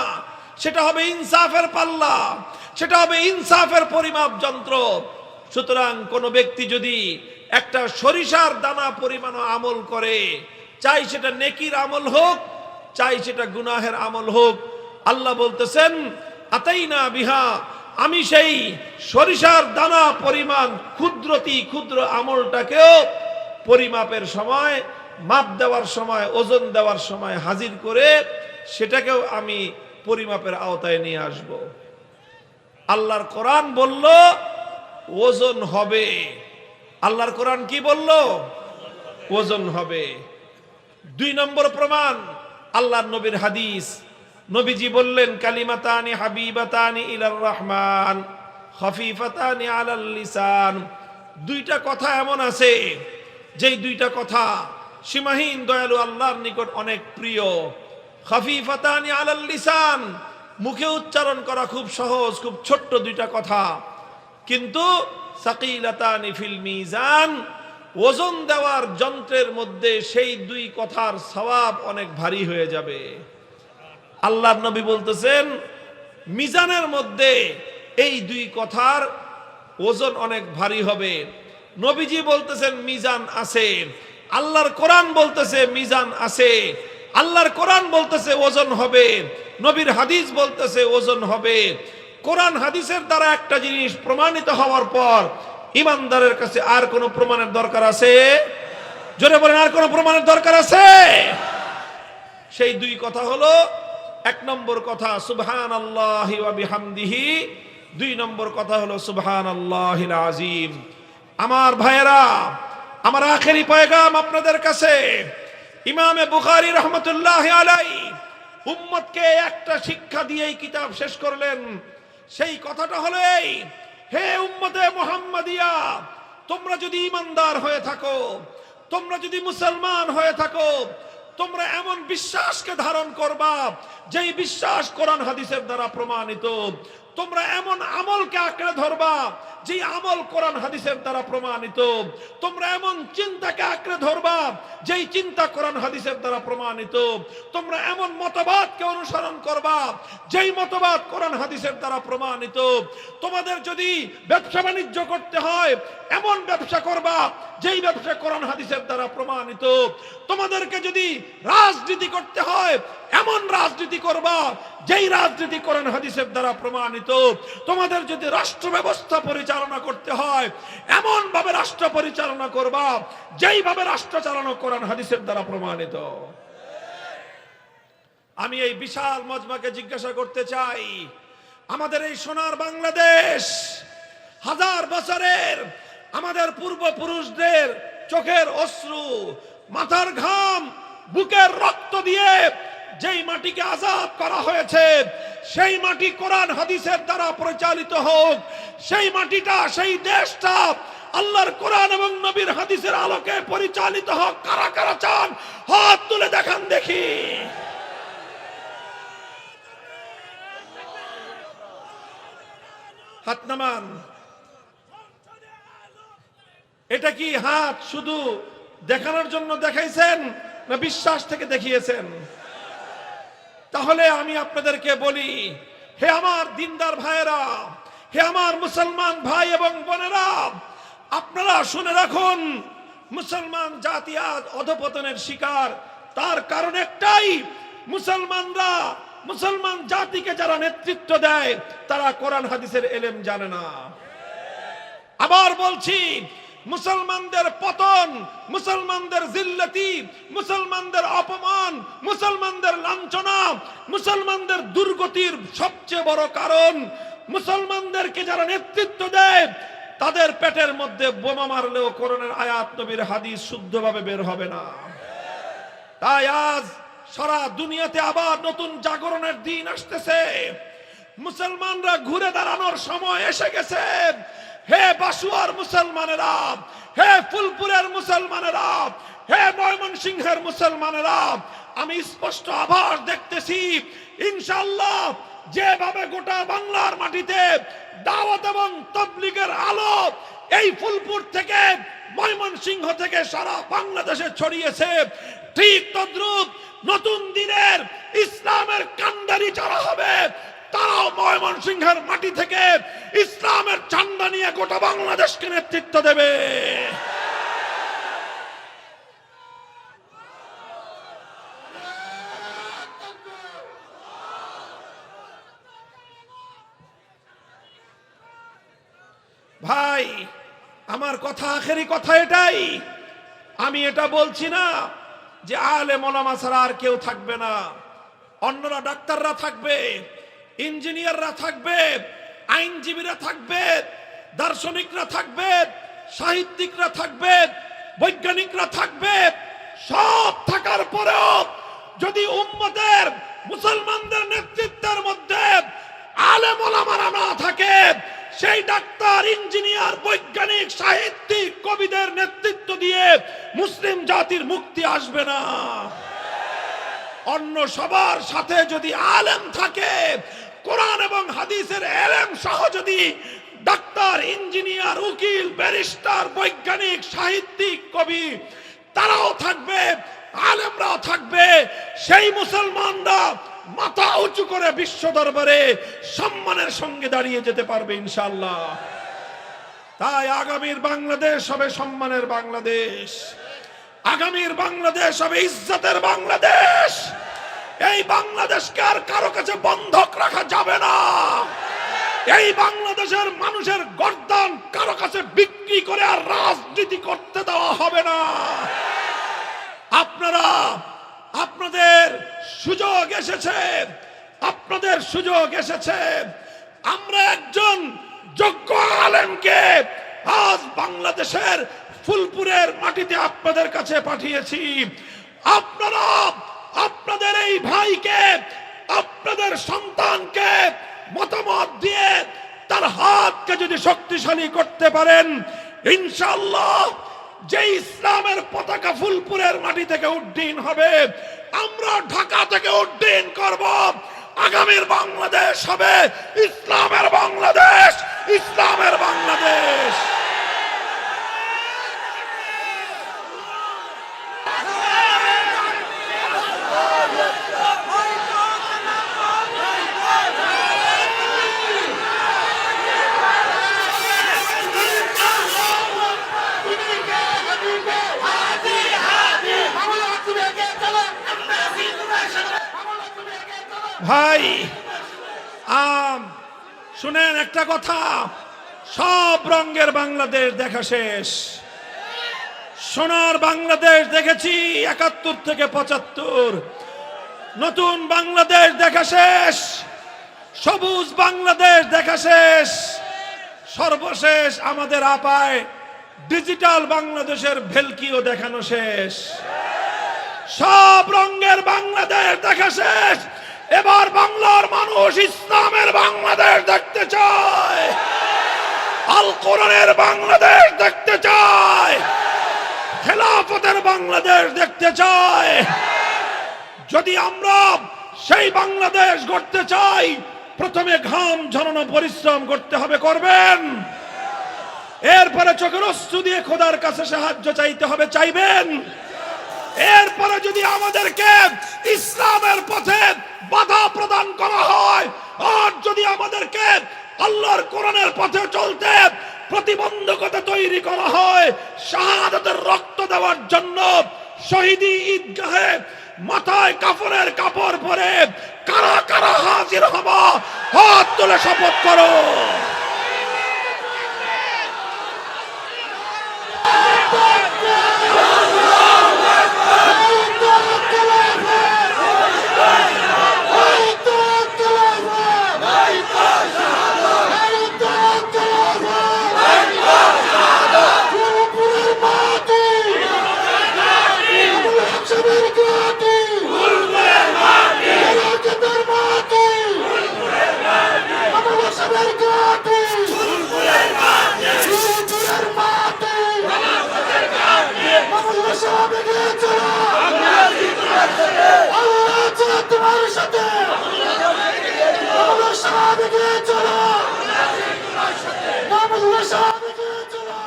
সেটা হবে ইনসাফের পাল্লা, সেটা হবে ইনসাফের পরিমাপ যন্ত্র। সুতরাং কোন ব্যক্তি যদি একটা সরিষার দানা পরিমাণ আমল করে, চাই সেটা নেকির আমল হোক, চাই সেটা গুনাহের আমল হোক, আল্লাহ বলতেছেন আতাইনা বিহা, আমি সেই সরিষার দানা পরিমাণ ক্ষুদ্রতি ক্ষুদ্র আমলটাকেও পরিমাপের সময়, মাপ দেওয়ার সময়, ওজন দেওয়ার সময় হাজির করে সেটাকেও আমি পরিমাপের আওতায় নিয়ে আসব। আল্লাহর কোরআন বলল ওজন হবে। আল্লাহর কোরআন কি বলল? ওজন হবে। 2 নম্বর প্রমাণ আল্লাহর নবীর হাদিস। নবীজি বললেন কালিমাতানি হাবিবাতানি ইলার রহমান খফিফাতানি আলাল লিসান। 2টা কথা এমন আছে যেই 2টা কথা সীমাহীন দয়ালু আল্লাহর নিকট অনেক প্রিয়। খফিফাতানি আলাল লিসান, মুখে উচ্চারণ করা খুব সহজ, খুব ছোট্ট 2টা কথা, কিন্তু সাকিলাতানি ফিল মিজান, ওজন দেওয়ার যন্ত্রের মধ্যে সেই 2 কথার সওয়াব অনেক ভারী হয়ে যাবে। আল্লাহর নবী বলতেছেন মিজানের মধ্যে এই 2 কথার ওজন অনেক ভারী হবে। নবীজি বলতেছেন মিজান আছে, আল্লাহর কোরআন বলতেছে মিজান আছে। আল্লাহর কোরআন বলতেছে ওজন হবে, নবীর হাদিস বলতেছে ওজন হবে। কোরআন হাদিসের দ্বারা একটা জিনিস প্রমাণিত হওয়ার পর ইমানদারের কাছে আর কোনো প্রমাণের দরকার আছে? জোরে বলেন, আর কোনো প্রমাণের দরকার আছে? সেই 2 কথা হলো, 1 নম্বর কথা সুবহানাল্লাহি ওয়া বিহামদিহি, 2 নম্বর কথা হলো সুবহানাল্লাহিল আযীম। আমার ভাইয়েরা, আমার আখেরি পয়গাম আপনাদের কাছে, ইমামে বুখারী রাহমাতুল্লাহি আলাইহি উম্মতকে একটা শিক্ষা দিয়েই কিতাব শেষ করলেন। সেই কথাটা হলো এই, হে উম্মতে মুহাম্মাদিয়া, তোমরা যদি ঈমানদার হয়ে থাকো, তোমরা যদি মুসলমান হয়ে থাকো, তোমরা এমন বিশ্বাসকে ধারণ করবা যেই বিশ্বাস কোরআন হাদিসের দ্বারা প্রমাণিত। তোমরা এমন আমলকে আঁকড়ে ধরবা যেই আমল কোরআন হাদিসের দ্বারা প্রমাণিত। তোমরা এমন চিন্তাকে আঁকড়ে ধরবা যেই চিন্তা কোরআন হাদিসের দ্বারা প্রমাণিত। তোমরা এমন মতবাদকে অনুসরণ করবা যেই মতবাদ কোরআন হাদিসের দ্বারা প্রমাণিত। তোমাদের যদি ব্যবসা বাণিজ্য করতে হয়, এমন ব্যবসা করবা যেই ব্যবসা কোরআন হাদিসের দ্বারা প্রমাণিত। তোমাদেরকে যদি রাজনীতি করতে হয়, এমন রাজনীতি করবা যেই রাজনীতি কোরআন হাদিসের দ্বারা প্রমাণিত। তোমাদের যদি রাষ্ট্র ব্যবস্থা পরিচালনা করতে হয়, এমন ভাবে রাষ্ট্র পরিচালনা করবা যেইভাবে রাষ্ট্র চালানো কোরআন হাদিসের দ্বারা প্রমাণিত। আমি এই বিশাল মজমাকে জিজ্ঞাসা করতে চাই, আমাদের এই সোনার বাংলাদেশ, 1000 বছরের আমাদের পূর্বপুরুষদের চোখের অশ্রু, মাথার ঘাম, বুকের রক্ত দিয়ে যেই মাটিকে আজাদ করা হয়েছে, সেই মাটি কোরআন হাদিসের দ্বারা পরিচালিত হোক। সেই মাটিটা, সেই দেশটা আল্লাহর কোরআন এবং নবীর হাদিসের আলোকে পরিচালিত হোক। কারা কারা চান হাত তুলে দেখান দেখি। হাত নামান। এটা কি হাত শুধু দেখানোর জন্য দেখাইছেন না বিশ্বাস থেকে দেখিয়েছেন? তাহলে আমি আপনাদেরকে বলি, হে আমার দিনদার ভাইয়েরা, হে আমার মুসলমান ভাই এবং বোনেরা, আপনারা শুনে রাখুন, মুসলমান জাতি আজ অধপতনের শিকার। তার কারণ একটাই, মুসলমানরা, মুসলমান জাতিকে যারা নেতৃত্ব দেয় তারা কোরআন হাদিসের ইলম জানে না। আবার বলছি, মুসলমানদের পতন, মুসলমানদের জিল্লতি, মুসলমানদের অপমান, মুসলমানদের লাঞ্ছনা, মুসলমানদের দুর্গতির সবচেয়ে বড় কারণ, মুসলমানদেরকে যারা নেতৃত্ব দেয় তাদের পেটের মধ্যে বোমা মারলেও কোরআনের আয়াত নবীর হাদিস শুদ্ধভাবে বের হবে না। তাই আজ সারা দুনিয়াতে আবার নতুন জাগরণের দিন আসতেছে। মুসলমানরা ঘুরে দাঁড়ানোর সময় এসে গেছে। হে বাসুয়ার মুসলমানেরা, হে ফুলপুরের মুসলমানেরা, হে ময়মনসিংহের মুসলমানেরা, আমি স্পষ্ট আভাস দেখতেছি ইনশাআল্লাহ যেভাবে গোটা বাংলার মাটিতে দাওয়াত এবং তাবলীগের আলো এই ফুলপুর থেকে ময়মনসিংহ থেকে সারা বাংলাদেশে ছড়িয়েছে, ঠিক তদ্রূপ নতুন দিনের ইসলামের কান্ডারি যারা হবে তারাও ময়মনসিংহের মাটি থেকে ইসলামের ঝান্ডা নিয়ে গোটা বাংলাদেশকে নেতৃত্ব দেবে। ভাই আমার কথা, আখেরি কথা এটাই, আমি এটা বলছি না যে আলেম ওলামা ছাড়া আর কেউ থাকবে না, অন্যরা ডাক্তাররা থাকবে, ইঞ্জিনিয়াররা থাকবে, আইনজীবীরা থাকবে, দার্শনিকরা থাকবে, সাহিত্যিকরা থাকবে, বৈজ্ঞানিকরা থাকবে, সব থাকার পরেও যদি উম্মতের মুসলমানদের নেতৃত্বের মধ্যে আলেম ওলামারা না থাকে, সেই ডাক্তার, ইঞ্জিনিয়ার, বৈজ্ঞানিক, সাহিত্যিক, কবিদের নেতৃত্ব দিয়ে মুসলিম জাতির মুক্তি আসবে না। অন্য সবার সাথে যদি আলেম থাকে, কোরআন এবং হাদিসের এলেম সহ যদি ডাক্তার, ইঞ্জিনিয়ার, উকিল, ব্যারিস্টার, বৈজ্ঞানিক, সাহিত্যিক, কবি তারাও থাকবে, আলেমরাও থাকবে, সেই মুসলমানরা মাথা উঁচু করে বিশ্ব দরবারে সম্মানের সঙ্গে দাঁড়িয়ে যেতে পারবে ইনশাআল্লাহ। তাই আগামীর বাংলাদেশ হবে সম্মানের বাংলাদেশ, আগামীর বাংলাদেশ হবে ইজ্জতের বাংলাদেশ। এই বাংলাদেশকে আর কারো কাছে বন্ধক রাখা যাবে না। এই বাংলাদেশের মানুষের গর্দান কারো কাছে বিক্রি করে আর রাজনীতি করতে দেওয়া হবে না। আপনারা, আপনাদের সুযোগ এসেছে, আপনাদের সুযোগ এসেছে। আমরা একজন যোগ্য আলেমকে আজ বাংলাদেশের ফুলপুরের মাটিতে আপনাদের কাছে পাঠিয়েছি। আপনারা আপনাদের এই ভাইকে, আপনাদের সন্তানকে মতামত দিয়ে তার হাতকে যদি শক্তিশালী করতে পারেন, ইনশাআল্লাহ যে ইসলামের পতাকা ফুলপুরের মাটি থেকে উড্ডীন হবে, আমরা ঢাকা থেকে উড্ডীন করব। আগামীর বাংলাদেশ হবে ইসলামের বাংলাদেশ, ইসলামের বাংলাদেশ। ভাই শুনেন একটা কথা, সব রঙের বাংলাদেশ দেখা শেষ। সোনার বাংলাদেশ দেখেছি ৭১ থেকে ৭৫, নতুন বাংলাদেশ দেখা শেষ, সবুজ বাংলাদেশ দেখা শেষ, সর্বশেষ আমাদের আপায় ডিজিটাল বাংলাদেশের ভেলকিও দেখানো শেষ। সব রঙের বাংলাদেশ দেখা শেষ। এবার বাংলার মানুষ ইসলামের বাংলাদেশ দেখতে চায়, আল কোরআনের বাংলাদেশ দেখতে চায়, খেলাফতের বাংলাদেশ দেখতে চায়। যদি আমরা সেই বাংলাদেশ গড়তে চাই, প্রথমে ঘাম ঝরানো পরিশ্রম করতে হবে, করবেন। এরপরে চোখের অশ্রু দিয়ে খোদার কাছে সাহায্য চাইতে হবে, চাইবেন। এরপরে যদি আমাদেরকে ইসলামের পথে বাধা প্রদান করা হয়, আর যদি আমাদেরকে আল্লাহর কোরআনের পথে চলতে প্রতিবন্ধকতা তৈরি করা হয়, শাহাদাতের রক্ত দেওয়ার জন্য শহীদি ঈদগাহে মাথায় কাফনের কাপড় পরে কারা কারা হাজির হবা, হাত তুলে শপথ করো। সাথে আমাদের সাহাবিকে চলো আমাদের সাহাবিকে চলো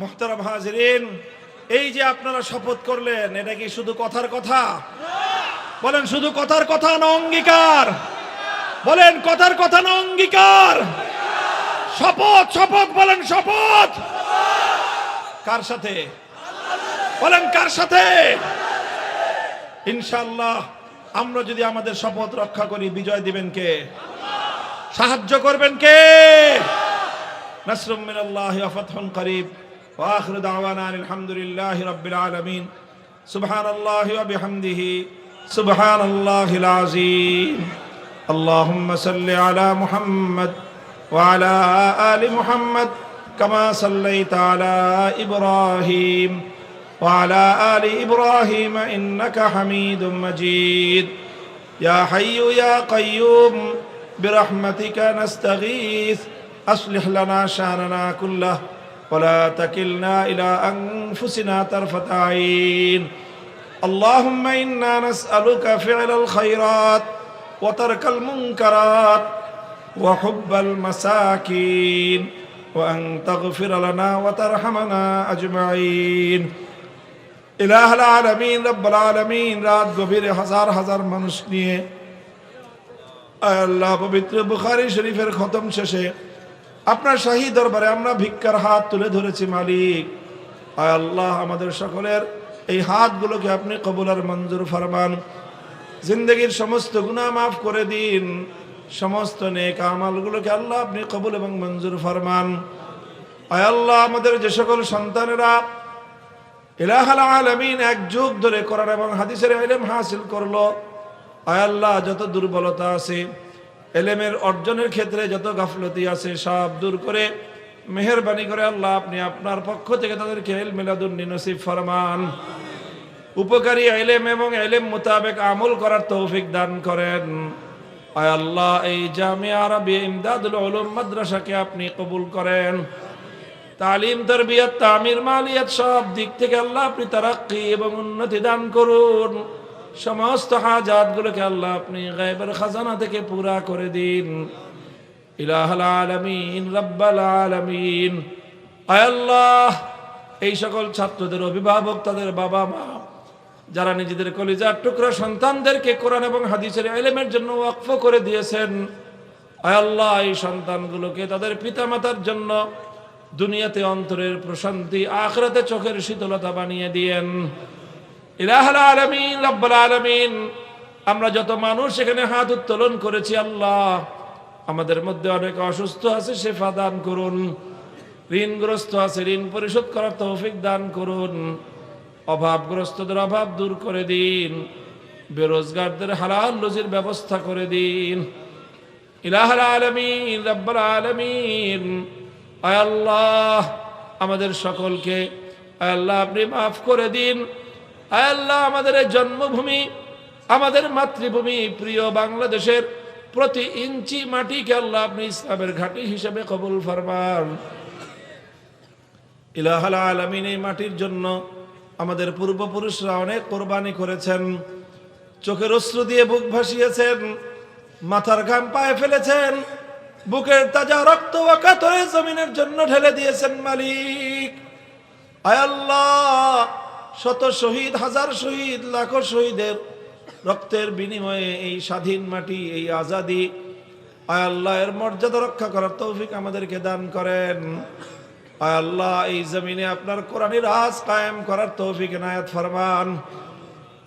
মুহতারাম হাজিরিন, এই যে আপনারা শপথ করলেন, এটা কি শুধু কথার কথা? বলেন শুধু কথার কথা না অঙ্গীকার? বলেন কথার কথা না অঙ্গীকার? শপথ শপথ বলেন শপথ। কার সাথে? বলেন কার সাথে? ইনশাআল্লাহ আমরা যদি আমাদের শপথ রক্ষা করি, বিজয় দিবেন কে? সাহায্য করবেন কে? নাসরুম মিনাল্লাহি ওয়া ফাতহুন করিব। ওয়া আখিরু দাওয়ানা আলহামদুলিল্লাহি রাব্বিল আলামিন। সুবহানাল্লাহি ওয়া বিহামদিহি সুবহানাল্লাহিল আযীম। আল্লাহুম্মা সাল্লি আলা মুহাম্মদ ওয়া আলা আলি মুহাম্মদ কামা সাল্লাইতা আলা ইব্রাহিম ওয়া আলা আলি ইব্রাহিম ইন্নাকা হামিদুম মাজিদ। ইয়া হাইয়্যু ইয়া কাইয়্যুম বিরহমাতিকা নাস্তাগীথ أصلح لنا شأننا كله ولا تكلنا إلى أنفسنا طرفة عين. اللهم إنا نسألك فعل الخيرات وترك المنكرات وحب المساكين وأن تغفر لنا وترحمنا أجمعين. إله العالمين رب العالمين রাত গভীরে হাজার হাজার মানুষ নিয়ে আল্লাহ পবিত্র বুখারী শরীফের খতম শেষে আপনার শাহী দরবারে আমরা ভিক্ষার হাত তুলে ধরেছি মালিক। আয় আল্লাহ, আমাদের সকলের এই হাতগুলোকে আপনি কবুল আর মঞ্জুর ফরমান। জিন্দগির সমস্ত গুনাহ মাফ করে দিন, সমস্ত নেক আমলগুলোকে আল্লাহ আপনি কবুল এবং মঞ্জুর ফরমান। আয় আল্লাহ, আমাদের যে সকল সন্তানেরা ইলাহুল আলামিন এক যুগ ধরে কোরআন এবং হাদিসের ইলম হাসিল করলো, আয় আল্লাহ যত দুর্বলতা আছে, এলেমের অর্জনের ক্ষেত্রে যত গাফলতি আছে, সব দূর করে মেহেরবানি করে আল্লাহ আপনি আপনার পক্ষ থেকে তাদেরকে ইলমে লাদুন্নি নসিব ফরমান। উপকারী ইলম এবং ইলম মোতাবেক আমল করার তৌফিক দান করেন। আয় আল্লাহ, এই জামিয়া আরবিয়া ইমদাদুল উলুম মাদ্রাসাকে আপনি কবুল করেন। তালিম, তারবিয়াত, তামির, মালিয়াত সব দিক থেকে আল্লাহ আপনি তারাক্কি এবং উন্নতি দান করুন। সমস্ত হাজাতগুলোকে আল্লাহ আপনি গায়বের খাজানা থেকে পুরা করে দিন। ইলাহুল আলামিন রাব্বাল আলামিন। আয় আল্লাহ, এই সকল ছাত্রদের অভিভাবক, তাদের বাবা মা, যারা নিজেদের কলিজার টুকরা সন্তানদেরকে কোরআন এবং হাদিসের ইলমের জন্য ওয়াকফ করে দিয়েছেন, আয় আল্লাহ এই সন্তানগুলোকে তাদের পিতামাতার জন্য দুনিয়াতে অন্তরের প্রশান্তি, আখিরাতে চোখের শীতলতা বানিয়ে দিয়েন। ইলাহুল আলামিন রাব্বুল আলামিন, আমরা যত মানুষ এখানে হাত উত্তোলন করেছি আল্লাহ, আমাদের মধ্যে অনেক অসুস্থ আছে, শিফা দান করুন। ঋণগ্রস্ত আছে, ঋণ পরিশোধ করার তৌফিক দান করুন। অভাবগ্রস্তদের অভাব দূর করে দিন। বেরোজগারদের হালাল রুজির ব্যবস্থা করে দিন। ইলাহুল আলামিন রাব্বুল আলামিন, আয় আল্লাহ আমাদের সকলকে আয় আল্লাহ আপনি মাফ করে দিন। আয় আল্লাহ, আমাদের এই জন্মভূমি, আমাদের মাতৃভূমি প্রিয় বাংলাদেশের প্রতি ইঞ্চি মাটিকে আল্লাহ আপনি ইসলামের ঘাঁটি হিসেবে কবুল ফরমান। ইলাহুল আলামিন, এই মাটির জন্য আমাদের পূর্বপুরুষরা অনেক কোরবানি করেছেন, চোখের অশ্রু দিয়ে বুক ভাসিয়েছেন, মাথার ঘাম পায়ে ফেলেছেন, বুকের তাজা রক্ত ওয়াকাতরে জমিনের জন্য ঢেলে দিয়েছেন মালিক। আয় আল্লাহ, শত শহীদ, হাজার শহীদ, লাখো শহীদের রক্তের বিনিময়ে এই স্বাধীন মাটি, এই আজাদি, আয় আল্লাহ এর মর্যাদা রক্ষা করার তৌফিক আমাদেরকে দান করেন। আয় আল্লাহ, এই জমিনে আপনার কোরআনের রাজ কায়েম করার তৌফিক এনায়েত ফরমান।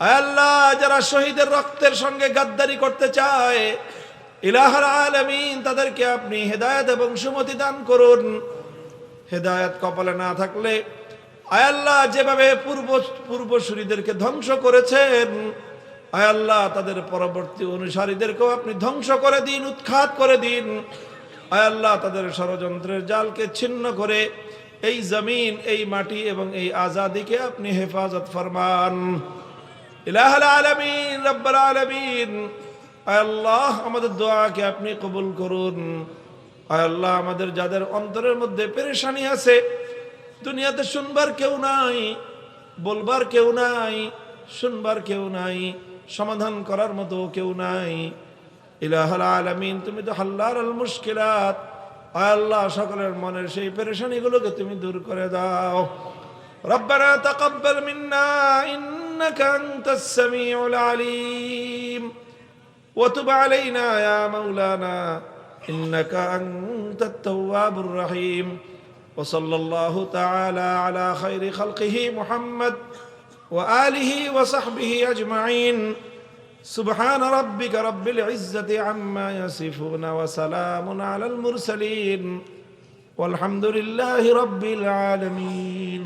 আয় আল্লাহ, যারা শহীদের রক্তের সঙ্গে গাদ্দারি করতে চায়, ইলাহুল আলামিন তাদেরকে আপনি হেদায়েত এবং সুমতি দান করুন। হেদায়েত কপালে না থাকলে আয় আল্লাহ যেভাবে পূর্বসূরীদেরকে ধ্বংস করেছেন, আয় আল্লাহ তাদের পরবর্তী অনুসারীদেরকেও আপনি ধ্বংস করে দিন, উৎখাত করে দিন। আয় আল্লাহ, তাদের ষড়যন্ত্রের জালকে ছিন্ন করে এই জমিন, এই মাটি এবং এই আজাদিকে আপনি হেফাজত ফরমান। ইলাহুল আলামিন রাব্বুল আলামিন, আয় আল্লাহ আমাদের দোয়াকে আপনি কবুল করুন। আয় আল্লাহ, আমাদের যাদের অন্তরের মধ্যে পেরেশানি আছে, দুনিয়াতে শুনবার কেউ নাই, বলবার কেউ নাই, শুনবার কেউ নাই, সমাধান করার মতো কেউ নাই। ইলাহুল আলামিন, তুমি তো হাল্লারুল মুশকিলাত। আয় আল্লাহ, সকলের মনের সেই পেরেশানিগুলোকে তুমি দূর করে দাও। রব্বানা তাকাব্বাল মিন্না ইন্নাকা আনতাস সামিউল আলিম ওয়া তুব আলাইনা ইয়া মাওলানা ইন্নাকা আনতাত তাওয়াবুর রহিম। ওয়া সাল্লাল্লাহু তাআলা আলা খায়রি খালকিহি মুহাম্মদ ওয়া আলিহি ওয়া সাহবিহি আজমাইন। সুবহান রাব্বিকা রাব্বিল ইজ্জাতি আম্মা ইয়াসিফুন ওয়া সালামুন আলাল মুরসালিন ওয়ালহামদুলিল্লাহি রাব্বিল আলামিন।